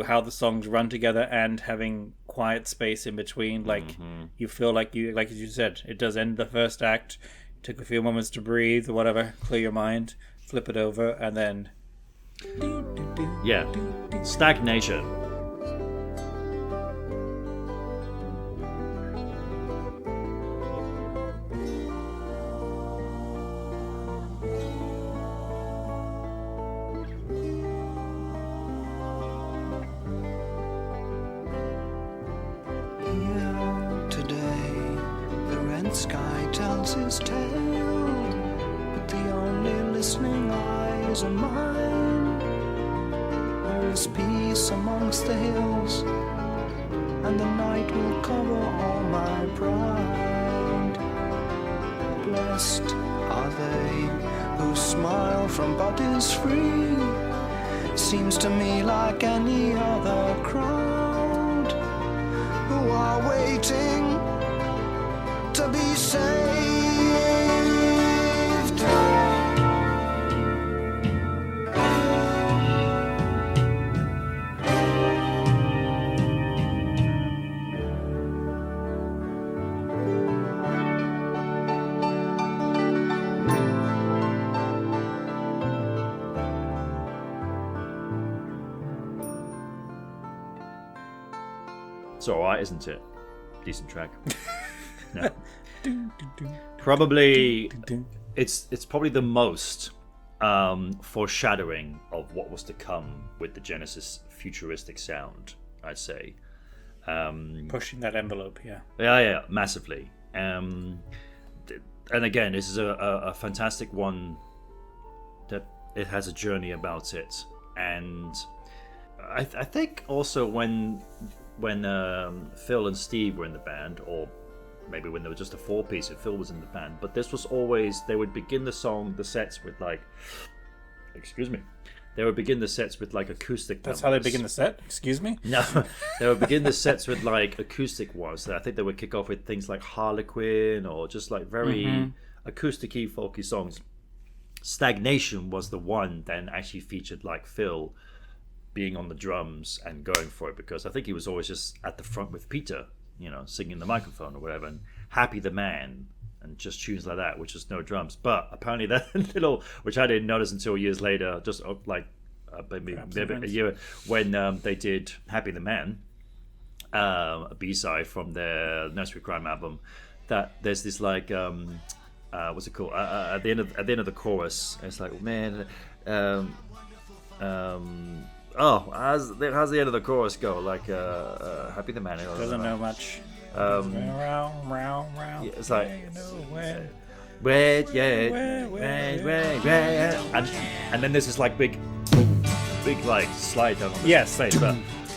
how the songs run together and having quiet space in between. Like you feel like you said, it does end the first act. Took a few moments to breathe or whatever, clear your mind, flip it over, and then. Yeah, Stagnation. Today, the red sky tells his tale, but the only listening eyes are mine. There is peace amongst the hills, and the night will cover all my pride. Blessed are they whose smile from bodies free seems to me like any other crowd, who are waiting to be saved. It's alright, isn't it? Decent track. No. Probably it's probably the most foreshadowing of what was to come with the Genesis futuristic sound, I'd say. Pushing that envelope, yeah. Yeah, massively. And again, this is a fantastic one that it has a journey about it. And I think also when Phil and Steve were in the band, or maybe when they were just a four-piece and Phil was in the band, but this was always, they would begin the sets with like, they would begin the sets with like acoustic That's numbers. how they begin the set? Excuse me? No, they would begin the sets with like acoustic ones. I think they would kick off with things like Harlequin or just like very acoustic-y, folky songs. Stagnation was the one then actually featured like Phil being on the drums and going for it, because I think he was always just at the front with Peter, singing the microphone or whatever, and Happy the Man and just tunes like that, which is no drums. But apparently that little, which I didn't notice until years later, just like maybe a year, when they did Happy the Man, a B-side from their Nursery Crime album, that there's this like what's it called, at the end of the chorus, it's like, man, how's the end of the chorus go? Like, Happy the Man. Doesn't know much. Yeah, it's like, red, yeah, red. And then there's this like big like slide down on the Yes. bass.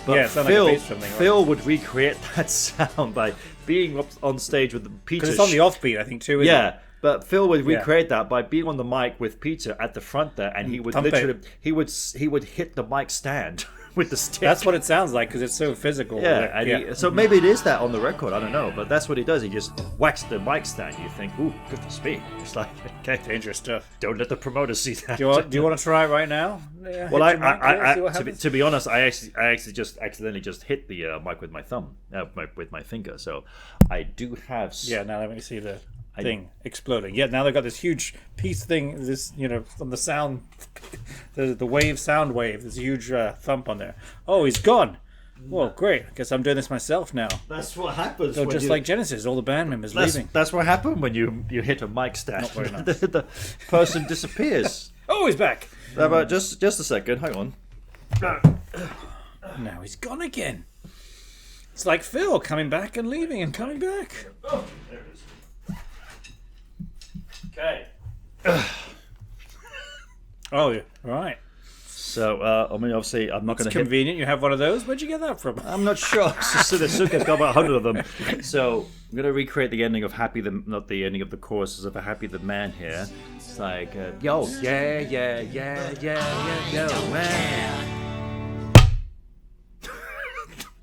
But Yeah, it sounded like a bass drum thing, right? Phil would recreate that sound by being up on stage with Peter. Because it's on the offbeat, I think, too, isn't Yeah, it? but Phil would recreate that by being on the mic with Peter at the front there, and he would Pump it. literally he would hit the mic stand with the stick. That's what it sounds like, because it's so physical. Yeah, and so maybe it is that on the record. I don't know, but that's what he does. He just whacks the mic stand. You think, ooh, goodness me! It's like, okay, Dangerous stuff. don't let the promoter see that. Do you want to try it right now? Yeah, Well, hit your mic there, see what to happens? be honest, I actually just accidentally just hit the mic with my thumb, with my finger. So I do have. Yeah, now let me see the thing exploding. Yeah, now they've got this huge piece thing, this, on the sound, the wave, sound wave, this huge thump on there. Oh, he's gone. Well, great. I guess I'm doing this myself now. That's what happens. So just like Genesis, all the band members leaving. That's what happened when you hit a mic stand. Not very nice. the person disappears. Oh, he's back. How about just a second? Hang on. Now he's gone again. It's like Phil coming back and leaving and coming back. Oh, there it is. Okay. Oh, yeah. Right. So, I mean, obviously, I'm not going It's to hit. convenient. You have one of those. Where'd you get that from? I'm not sure. So the Suka's got about 100 of them. So I'm going to recreate the ending of Happy the, not the ending of the choruses of a Happy the Man here. It's like, yo, yeah, yo, man.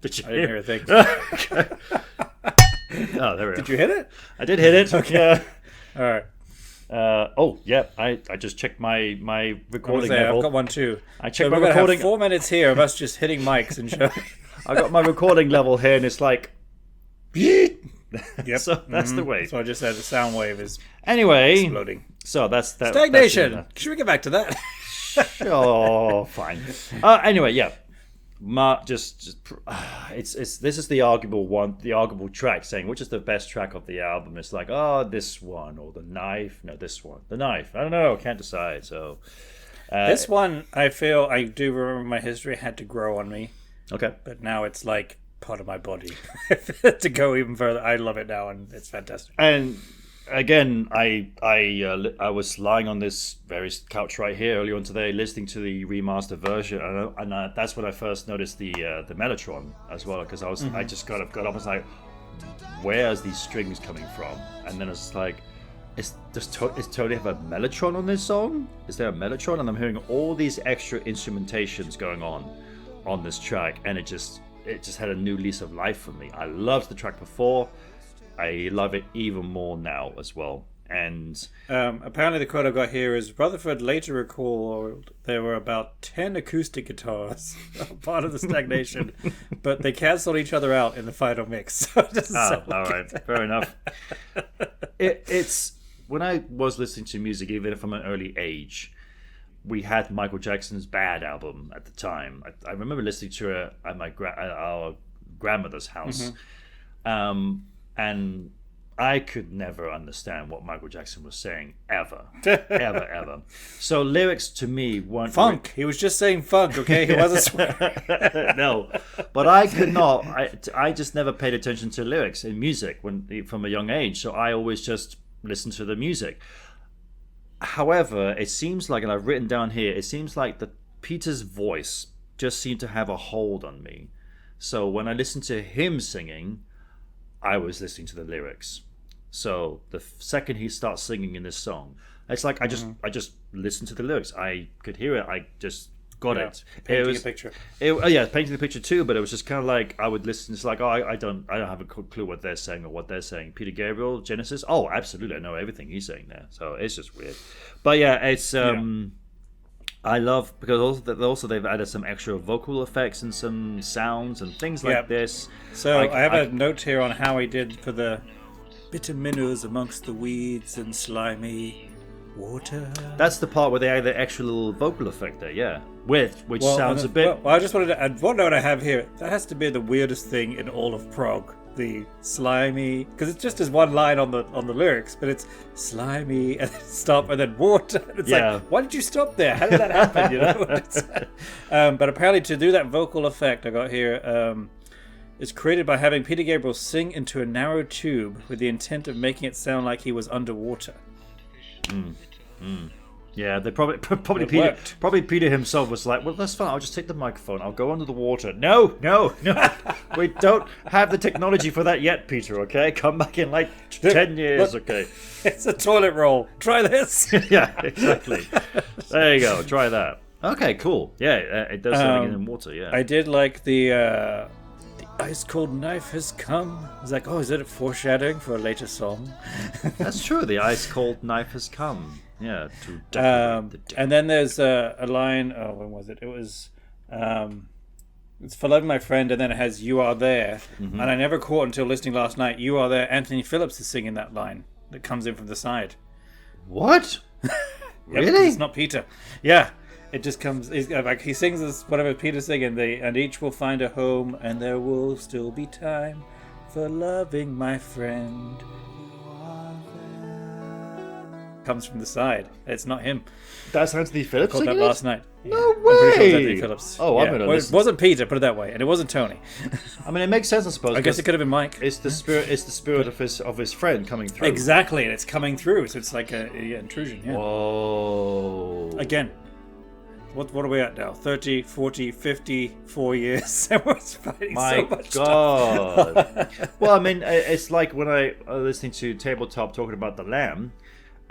Did you I didn't hear a thing. Oh, there we go. Did you hit it? I did hit it. Okay. All right. I just checked my recording I've level. got one too. I checked So my we're gonna recording. have 4 minutes here of us just hitting mics and showing. I got my recording level here, and it's like, Yep. so that's the way. So I just said the sound wave is Anyway, exploding. so that's that. Stagnation. that's Should we get back to that? Oh, fine. Anyway, yeah. It's this is the arguable track, saying which is the best track of the album. It's like, oh, this one, or the knife. No, this one, the knife. I don't know, can't decide. So This one, I feel, I do remember my history had to grow on me, okay. but now it's like part of my body. To go even further, I love it now, and it's fantastic. And again, I was lying on this very couch right here earlier on today, listening to the remastered version, and that's when I first noticed the Mellotron as well, because I just got up and was like, where's these strings coming from? And then it's like, is Tony have a Mellotron on this song? Is there a Mellotron? And I'm hearing all these extra instrumentations going on this track, and it just had a new lease of life for me. I loved the track before. I love it even more now as well. And Apparently the quote I got here is Rutherford later recalled there were about 10 acoustic guitars part of the Stagnation, but they cancelled each other out in the final mix. So it doesn't sound all like right, fair enough. It's when I was listening to music, even from an early age, we had Michael Jackson's Bad album at the time. I remember listening to it at our grandmother's house. And I could never understand what Michael Jackson was saying, ever. Ever. So lyrics to me weren't... funk. He was just saying funk, okay? He wasn't swearing. No, but I could not. I just never paid attention to lyrics in music from a young age, so I always just listened to the music. However, it seems like, and I've written down here, it seems like Peter's voice just seemed to have a hold on me. So when I listened to him singing, I was listening to the lyrics. So the second he starts singing in this song, it's like I just listened to the lyrics. I could hear it. I just got it. Painting a picture. Painting the picture too. But it was just kind of like I would listen. It's like, oh, I don't have a clue what they're saying or what they're saying. Peter Gabriel, Genesis. Oh, absolutely, I know everything he's saying there. So it's just weird. But yeah, it's I love, because also they've added some extra vocal effects and some sounds and things like this. So I have a note here on how he did for the bitter minnows amongst the weeds and slimy water. That's the part where they add the extra little vocal effect there, which sounds a bit... Well, I just wanted to add one note I have here. That has to be the weirdest thing in all of prog. The slimy, because it's just as one line on the lyrics, but it's slimy and then stop and then water. It's like, why did you stop there? How did that happen? You know. But apparently, to do that vocal effect, I got here, is created by having Peter Gabriel sing into a narrow tube with the intent of making it sound like he was underwater. Yeah, they probably It worked. Peter himself was like, well, that's fine. I'll just take the microphone. I'll go under the water. No. We don't have the technology for that yet, Peter. Okay, come back in like 10 years. Look. Okay. It's a toilet roll. Try this. Yeah, exactly. There you go. Try that. Okay, cool. Yeah, it does something in water. Yeah. I did like the ice cold knife has come. I was like, oh, is it a foreshadowing for a later song? That's true. The ice cold knife has come. Yeah, to decorate the day. And then there's a line. Oh, when was it? It was, it's for loving my friend, and then it has "You Are There," and I never caught until listening last night. "You Are There." Anthony Phillips is singing that line that comes in from the side. What? Yep, Really? it's not Peter. Yeah, it just comes. Like he sings this whatever Peter's singing. And each will find a home, and there will still be time for loving my friend. Comes from the side. It's not him. That's Anthony Phillips Caught that singing it? last night. No I'm pretty sure it was way! Anthony Phillips. Oh, I'm Yeah. gonna Well, it listen. wasn't Peter, put it that way, and it wasn't Tony. I mean, it makes sense, I suppose. I guess it because could have been Mike. It's the spirit. It's the spirit of his friend coming through. Exactly, and it's coming through, so it's like a intrusion. Yeah. Whoa. Again, what are we at now? 30, 40, 54 years. Everyone's fighting My so much stuff. God. Well, I mean, it's like when I was listening to Tabletop talking about the Lamb,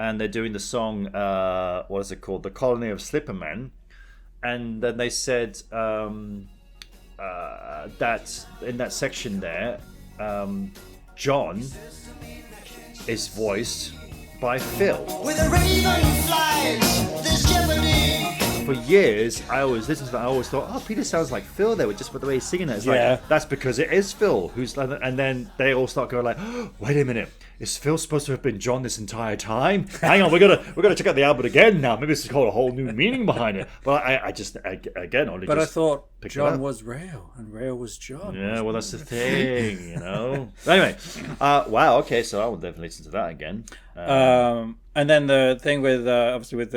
and they're doing the song, what is it called? The Colony of Slippermen. And then they said that in that section there, John is voiced by Phil. With a raven flies, there's jeopardy. For years, I always listened to that. I always thought, oh, Peter sounds like Phil there, just by the way he's singing it. It's Yeah. like, that's because it is Phil who's. And then they all start going like, oh, wait a minute, is Phil supposed to have been John this entire time? Hang on, we're gonna check out the album again now. Maybe this has got a whole new meaning behind it. But I just again only. But just I thought picked it John up. was Rail, and Rail was John. Yeah, well, that's the thing, you know. Anyway, wow. Okay, so I will definitely listen to that again. And then the thing with obviously with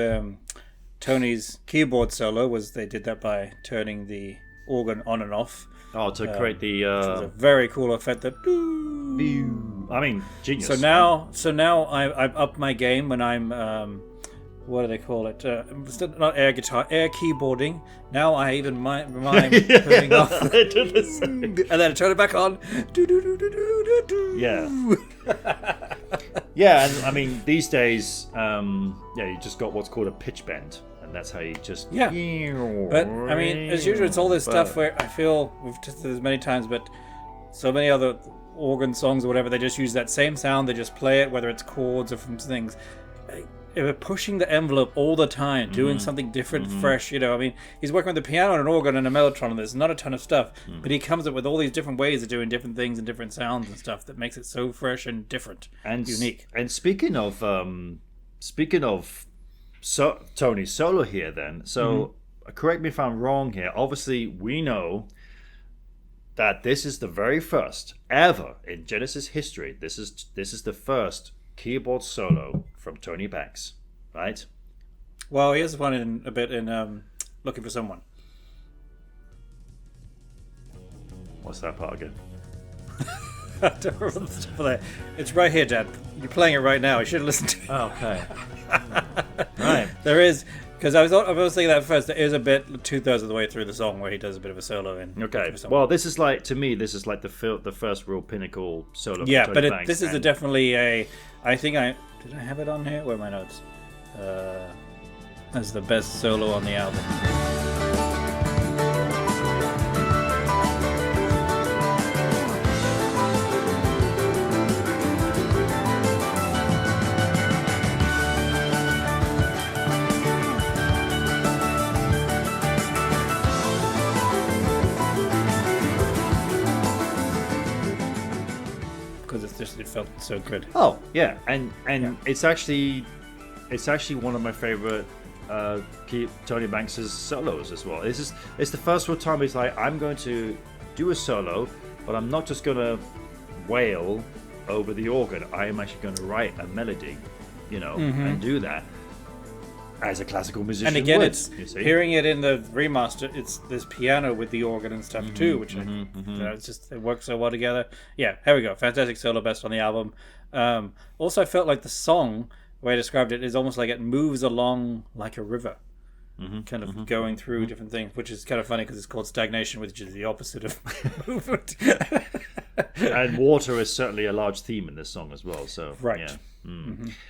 Tony's keyboard solo was they did that by turning the organ on and off. Oh, to create the. It was a very cool effect. That. I mean, genius. So now I've upped my game when I'm what do they call it? Not air guitar, air keyboarding. Now I even mime turning off, and then I turn it back on. Yeah. Yeah, and I mean these days, you just got what's called a pitch bend, and that's how you just. Yeah. But I mean, as usual, it's all this stuff where I feel we've tested this many times, but so many other organ songs or whatever, they just use that same sound. They just play it, whether it's chords or from things. We're pushing the envelope all the time, doing something different, fresh. You know, I mean, he's working with the piano and an organ and a mellotron, and there's not a ton of stuff, but he comes up with all these different ways of doing different things and different sounds and stuff that makes it so fresh and different and unique. And speaking of Tony's solo here, then, so correct me if I'm wrong here. Obviously, we know that this is the very first ever in Genesis history. This is the first keyboard solo from Tony Banks, right? Well, he has one in Looking for Someone. What's that part again? I don't remember the stuff there. It's right here, Dad. You're playing it right now. You should have listened to it. Oh, okay. Right. There is, because I was thinking that first. There is a bit 2/3 of the way through the song where he does a bit of a solo in. Okay. Well, this is like, to me, this is like the first real pinnacle solo. Yeah, from Tony but Banks, this is definitely a. I think did I have it on here? Where are my notes? That's the best solo on the album. It felt so good. Oh yeah, and it's actually one of my favorite Tony Banks' solos as well. It's the first real time he's like, I'm going to do a solo, but I'm not just going to wail over the organ. I am actually going to write a melody, and do that as a classical musician. And again, would, it's hearing it in the remaster. It's this piano with the organ and stuff too, which it works so well together. Yeah, here we go. Fantastic solo, best on the album. Also, I felt like the song way I described it is almost like it moves along like a river, kind of going through different things, which is kind of funny because it's called stagnation, which is the opposite of movement. And water is certainly a large theme in this song as well. So Right. yeah.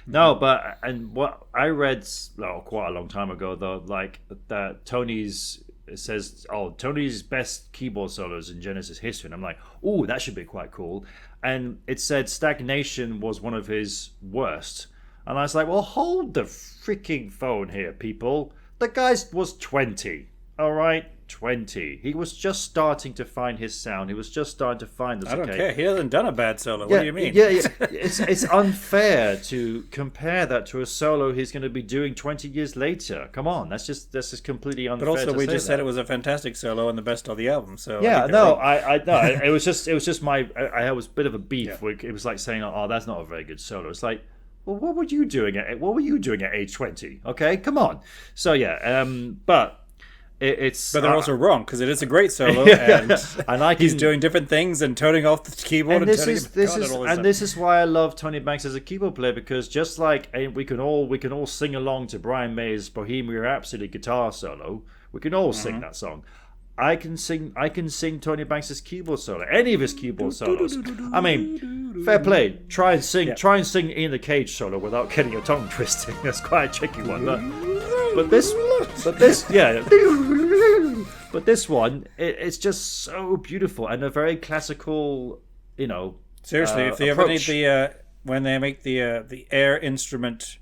No, but and what I read quite a long time ago though, like that Tony's best keyboard solos in Genesis history, and I'm like, oh, that should be quite cool. And it said Stagnation was one of his worst, and I was like, well, hold the freaking phone here, people. The guy was 20, all right. 20. He was just starting to find his sound. He was just starting to find this. I don't care. He hasn't done a bad solo. What do you mean? Yeah. It's unfair to compare that to a solo he's going to be doing 20 years later. Come on, that's just completely unfair. But also, we just that. said it was a fantastic solo and the best of the album. So yeah, I think they're no, wrong. it was just my. I was a bit of a beef. Yeah. It was like saying, "Oh, that's not a very good solo." It's like, well, what were you doing at age 20? Okay, come on. So yeah, but. But they're also wrong because it is a great solo, and he's doing different things and turning off the keyboard and turning it on and all this stuff. This is why I love Tony Banks as a keyboard player, because just like we can all sing along to Brian May's Bohemian Rhapsody guitar solo, we can all sing that song. I can sing Tony Banks' keyboard solo, any of his keyboard solos. I mean, fair play. Try and sing Ian the Cage solo without getting your tongue twisted. That's quite a tricky one, but this one, it's just so beautiful and a very classical, Seriously, if they ever need when they make the air instrument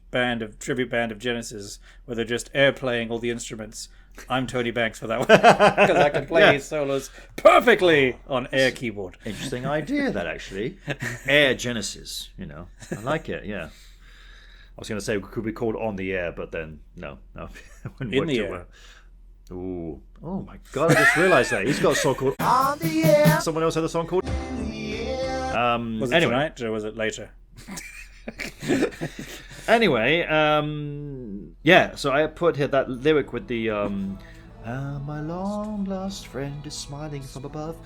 tribute band of Genesis, where they're just air playing all the instruments, I'm Tony Banks for that one because I can play his solos perfectly on air keyboard. Interesting idea, that actually. Air Genesis, I like it. Yeah. I was going to say could be called On the Air, but then no, In the Air. Ooh, oh my God! I just realised that he's got a song called On the Air. Someone else had a song called. Was it tonight or was it later? Anyway, yeah. So I put here that lyric with the my long lost friend is smiling from above.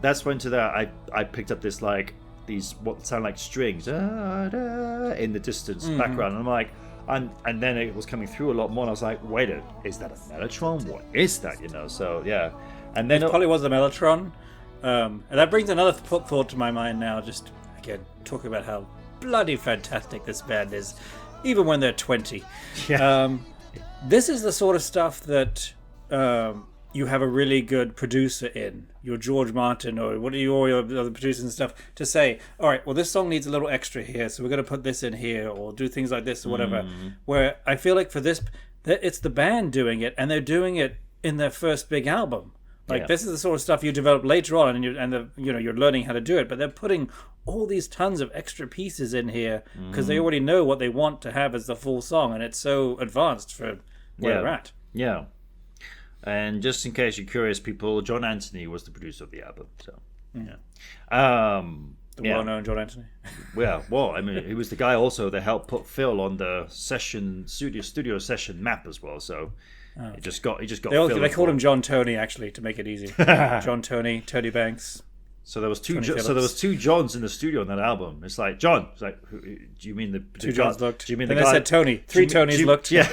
That's when to that I picked up this these what sound like strings in the distance background, and I'm like, and then it was coming through a lot more, and I was like, wait, is that a mellotron? What is that? So yeah, and then it probably was a mellotron, and that brings another thought to my mind now. Just again talking about how bloody fantastic this band is, even when they're 20. Yeah. This is the sort of stuff that you have a really good producer in, your George Martin or all your other producers and stuff, to say, all right, well, this song needs a little extra here, so we're going to put this in here or do things like this or whatever. Where I feel like for this, it's the band doing it, and they're doing it in their first big album. This is the sort of stuff you develop later on, and you're learning how to do it. But they're putting all these tons of extra pieces in here because they already know what they want to have as the full song, and it's so advanced for where they're at. Yeah. And just in case you're curious, people, John Anthony was the producer of the album. So, yeah. The well-known John Anthony. Well, I mean, he was the guy also that helped put Phil on the studio session map as well. So. He just got. They called him John Tony actually to make it easy. John Tony Banks. So there was two. So there was two Johns in the studio on that album. It's like John. It's like, do you mean the two Johns looked? Do you mean then the guy? They said Tony. Three Tonys looked. Yeah.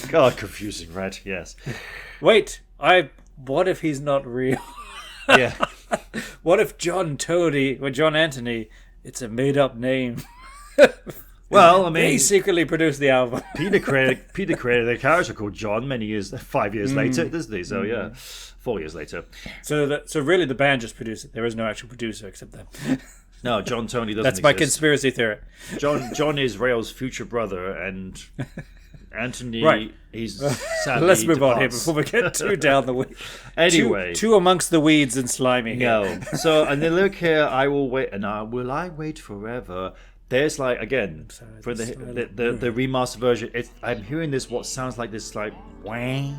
God, confusing, right? Yes. Wait, what if he's not real? Yeah. What if John Anthony? It's a made-up name. Well, I mean, he secretly produced the album. Peter created a character called John 5 years later, doesn't he? So yeah, 4 years later. So really, the band just produced it. There is no actual producer except them. No, John Tony doesn't. That's my exist. Conspiracy theory. John is Rail's future brother, and Anthony. Right. He's sadly Let's move on here departs. before we get too down the weeds. Anyway, two amongst the weeds and slimy. No. So and the lyric here, I will wait, and will I wait forever? There's again for the remastered version. I'm hearing this what sounds like this wang,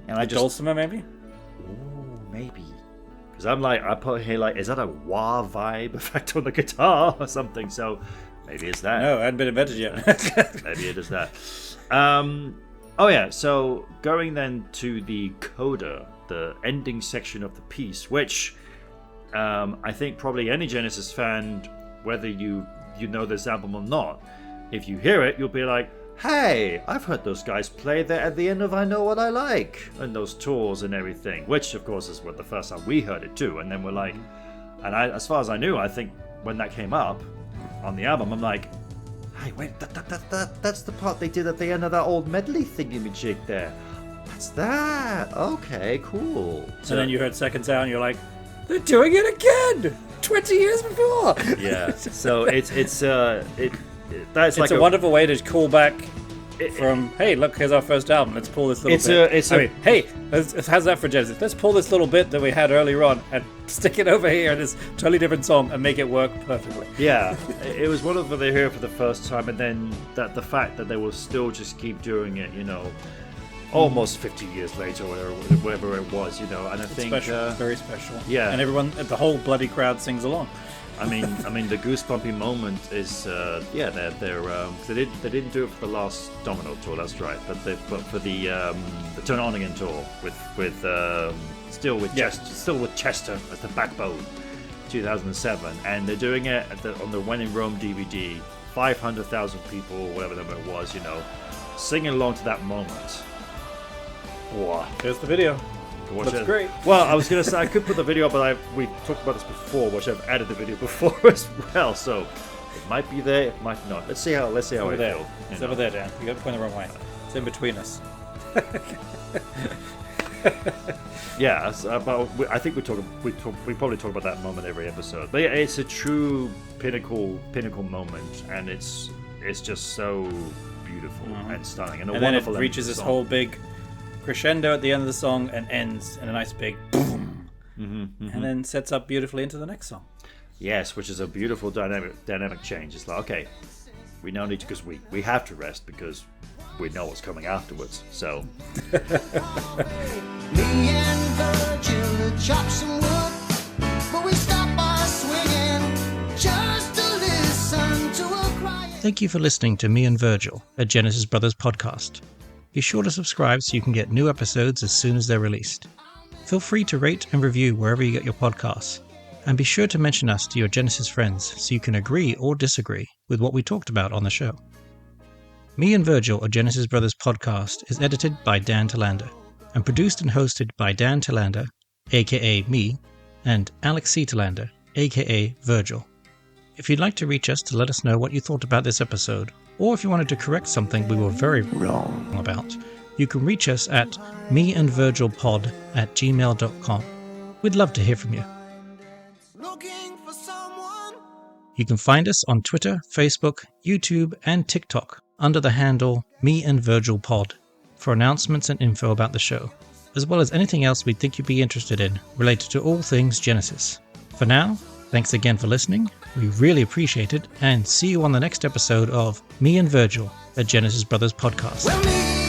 and I just dulcimer maybe. Ooh, maybe because I put here is that a wah vibe effect on the guitar or something? So maybe it's that. No, it hadn't been invented yet. Maybe it is that. Oh yeah. So going then to the coda, the ending section of the piece, which. I think probably any Genesis fan, whether you know this album or not, if you hear it, you'll be like, hey, I've heard those guys play there at the end of I Know What I Like, and those tours and everything, which of course is what the first time we heard it too. And then we're like, and as far as I knew, I think when that came up on the album, I'm like, hey, wait, that's the part they did at the end of that old medley thingy-majig there. What's that? Okay, cool. So then you heard Seconds Out and you're like, they're doing it again! 20 years before! Yeah, so it's like a wonderful way to call back from, hey, look, here's our first album. Let's pull this little bit. Hey, how's that for Genesis? Let's pull this little bit that we had earlier on and stick it over here in this totally different song and make it work perfectly. Yeah, it was wonderful to hear for the first time, and then the fact that they will still just keep doing it, almost 50 years later, or whatever it was, and I think special, very special. Yeah, and everyone, the whole bloody crowd sings along. I mean, the goosebumpy moment is, they didn't do it for the last Domino tour, that's right, but for the Turn On Again tour still with Chester as the backbone, 2007, and they're doing it on the When in Rome DVD, 500,000 people, whatever number it was, singing along to that moment. Wow. Here's the video. Looks great. Well, I was going to say I could put the video up, but we talked about this before, which I've added the video before as well. So it might be there, it might not. Let's see how it feels. It's over there, Dan. You got to point the wrong way. It's in between us. Yeah, but I think we probably talk about that moment every episode. But yeah, it's a true pinnacle moment, and it's just so beautiful and stunning, and then it reaches this whole big crescendo at the end of the song and ends in a nice big boom, and then sets up beautifully into the next song. Yes, which is a beautiful dynamic change. It's like, okay, we now need to, because we have to rest because we know what's coming afterwards. So Me and Virgil chop some wood, but we stop our swinging just to listen to a crying. Thank you for listening to Me and Virgil, a Genesis Brothers podcast. Be sure to subscribe so you can get new episodes as soon as they're released. Feel free to rate and review wherever you get your podcasts, and be sure to mention us to your Genesis friends so you can agree or disagree with what we talked about on the show. Me and Virgil, a Genesis Brothers podcast, is edited by Dan Telander, and produced and hosted by Dan Telander, aka me, and Alex C. Telander, aka Virgil. If you'd like to reach us to let us know what you thought about this episode, or if you wanted to correct something we were very wrong about, you can reach us at meandvirgilpod@gmail.com. We'd love to hear from you. You can find us on Twitter, Facebook, YouTube, and TikTok under the handle meandvirgilpod for announcements and info about the show, as well as anything else we think you'd be interested in related to all things Genesis. For now, thanks again for listening. We really appreciate it, and see you on the next episode of Me and Virgil, a Genesis Brothers podcast. Well, me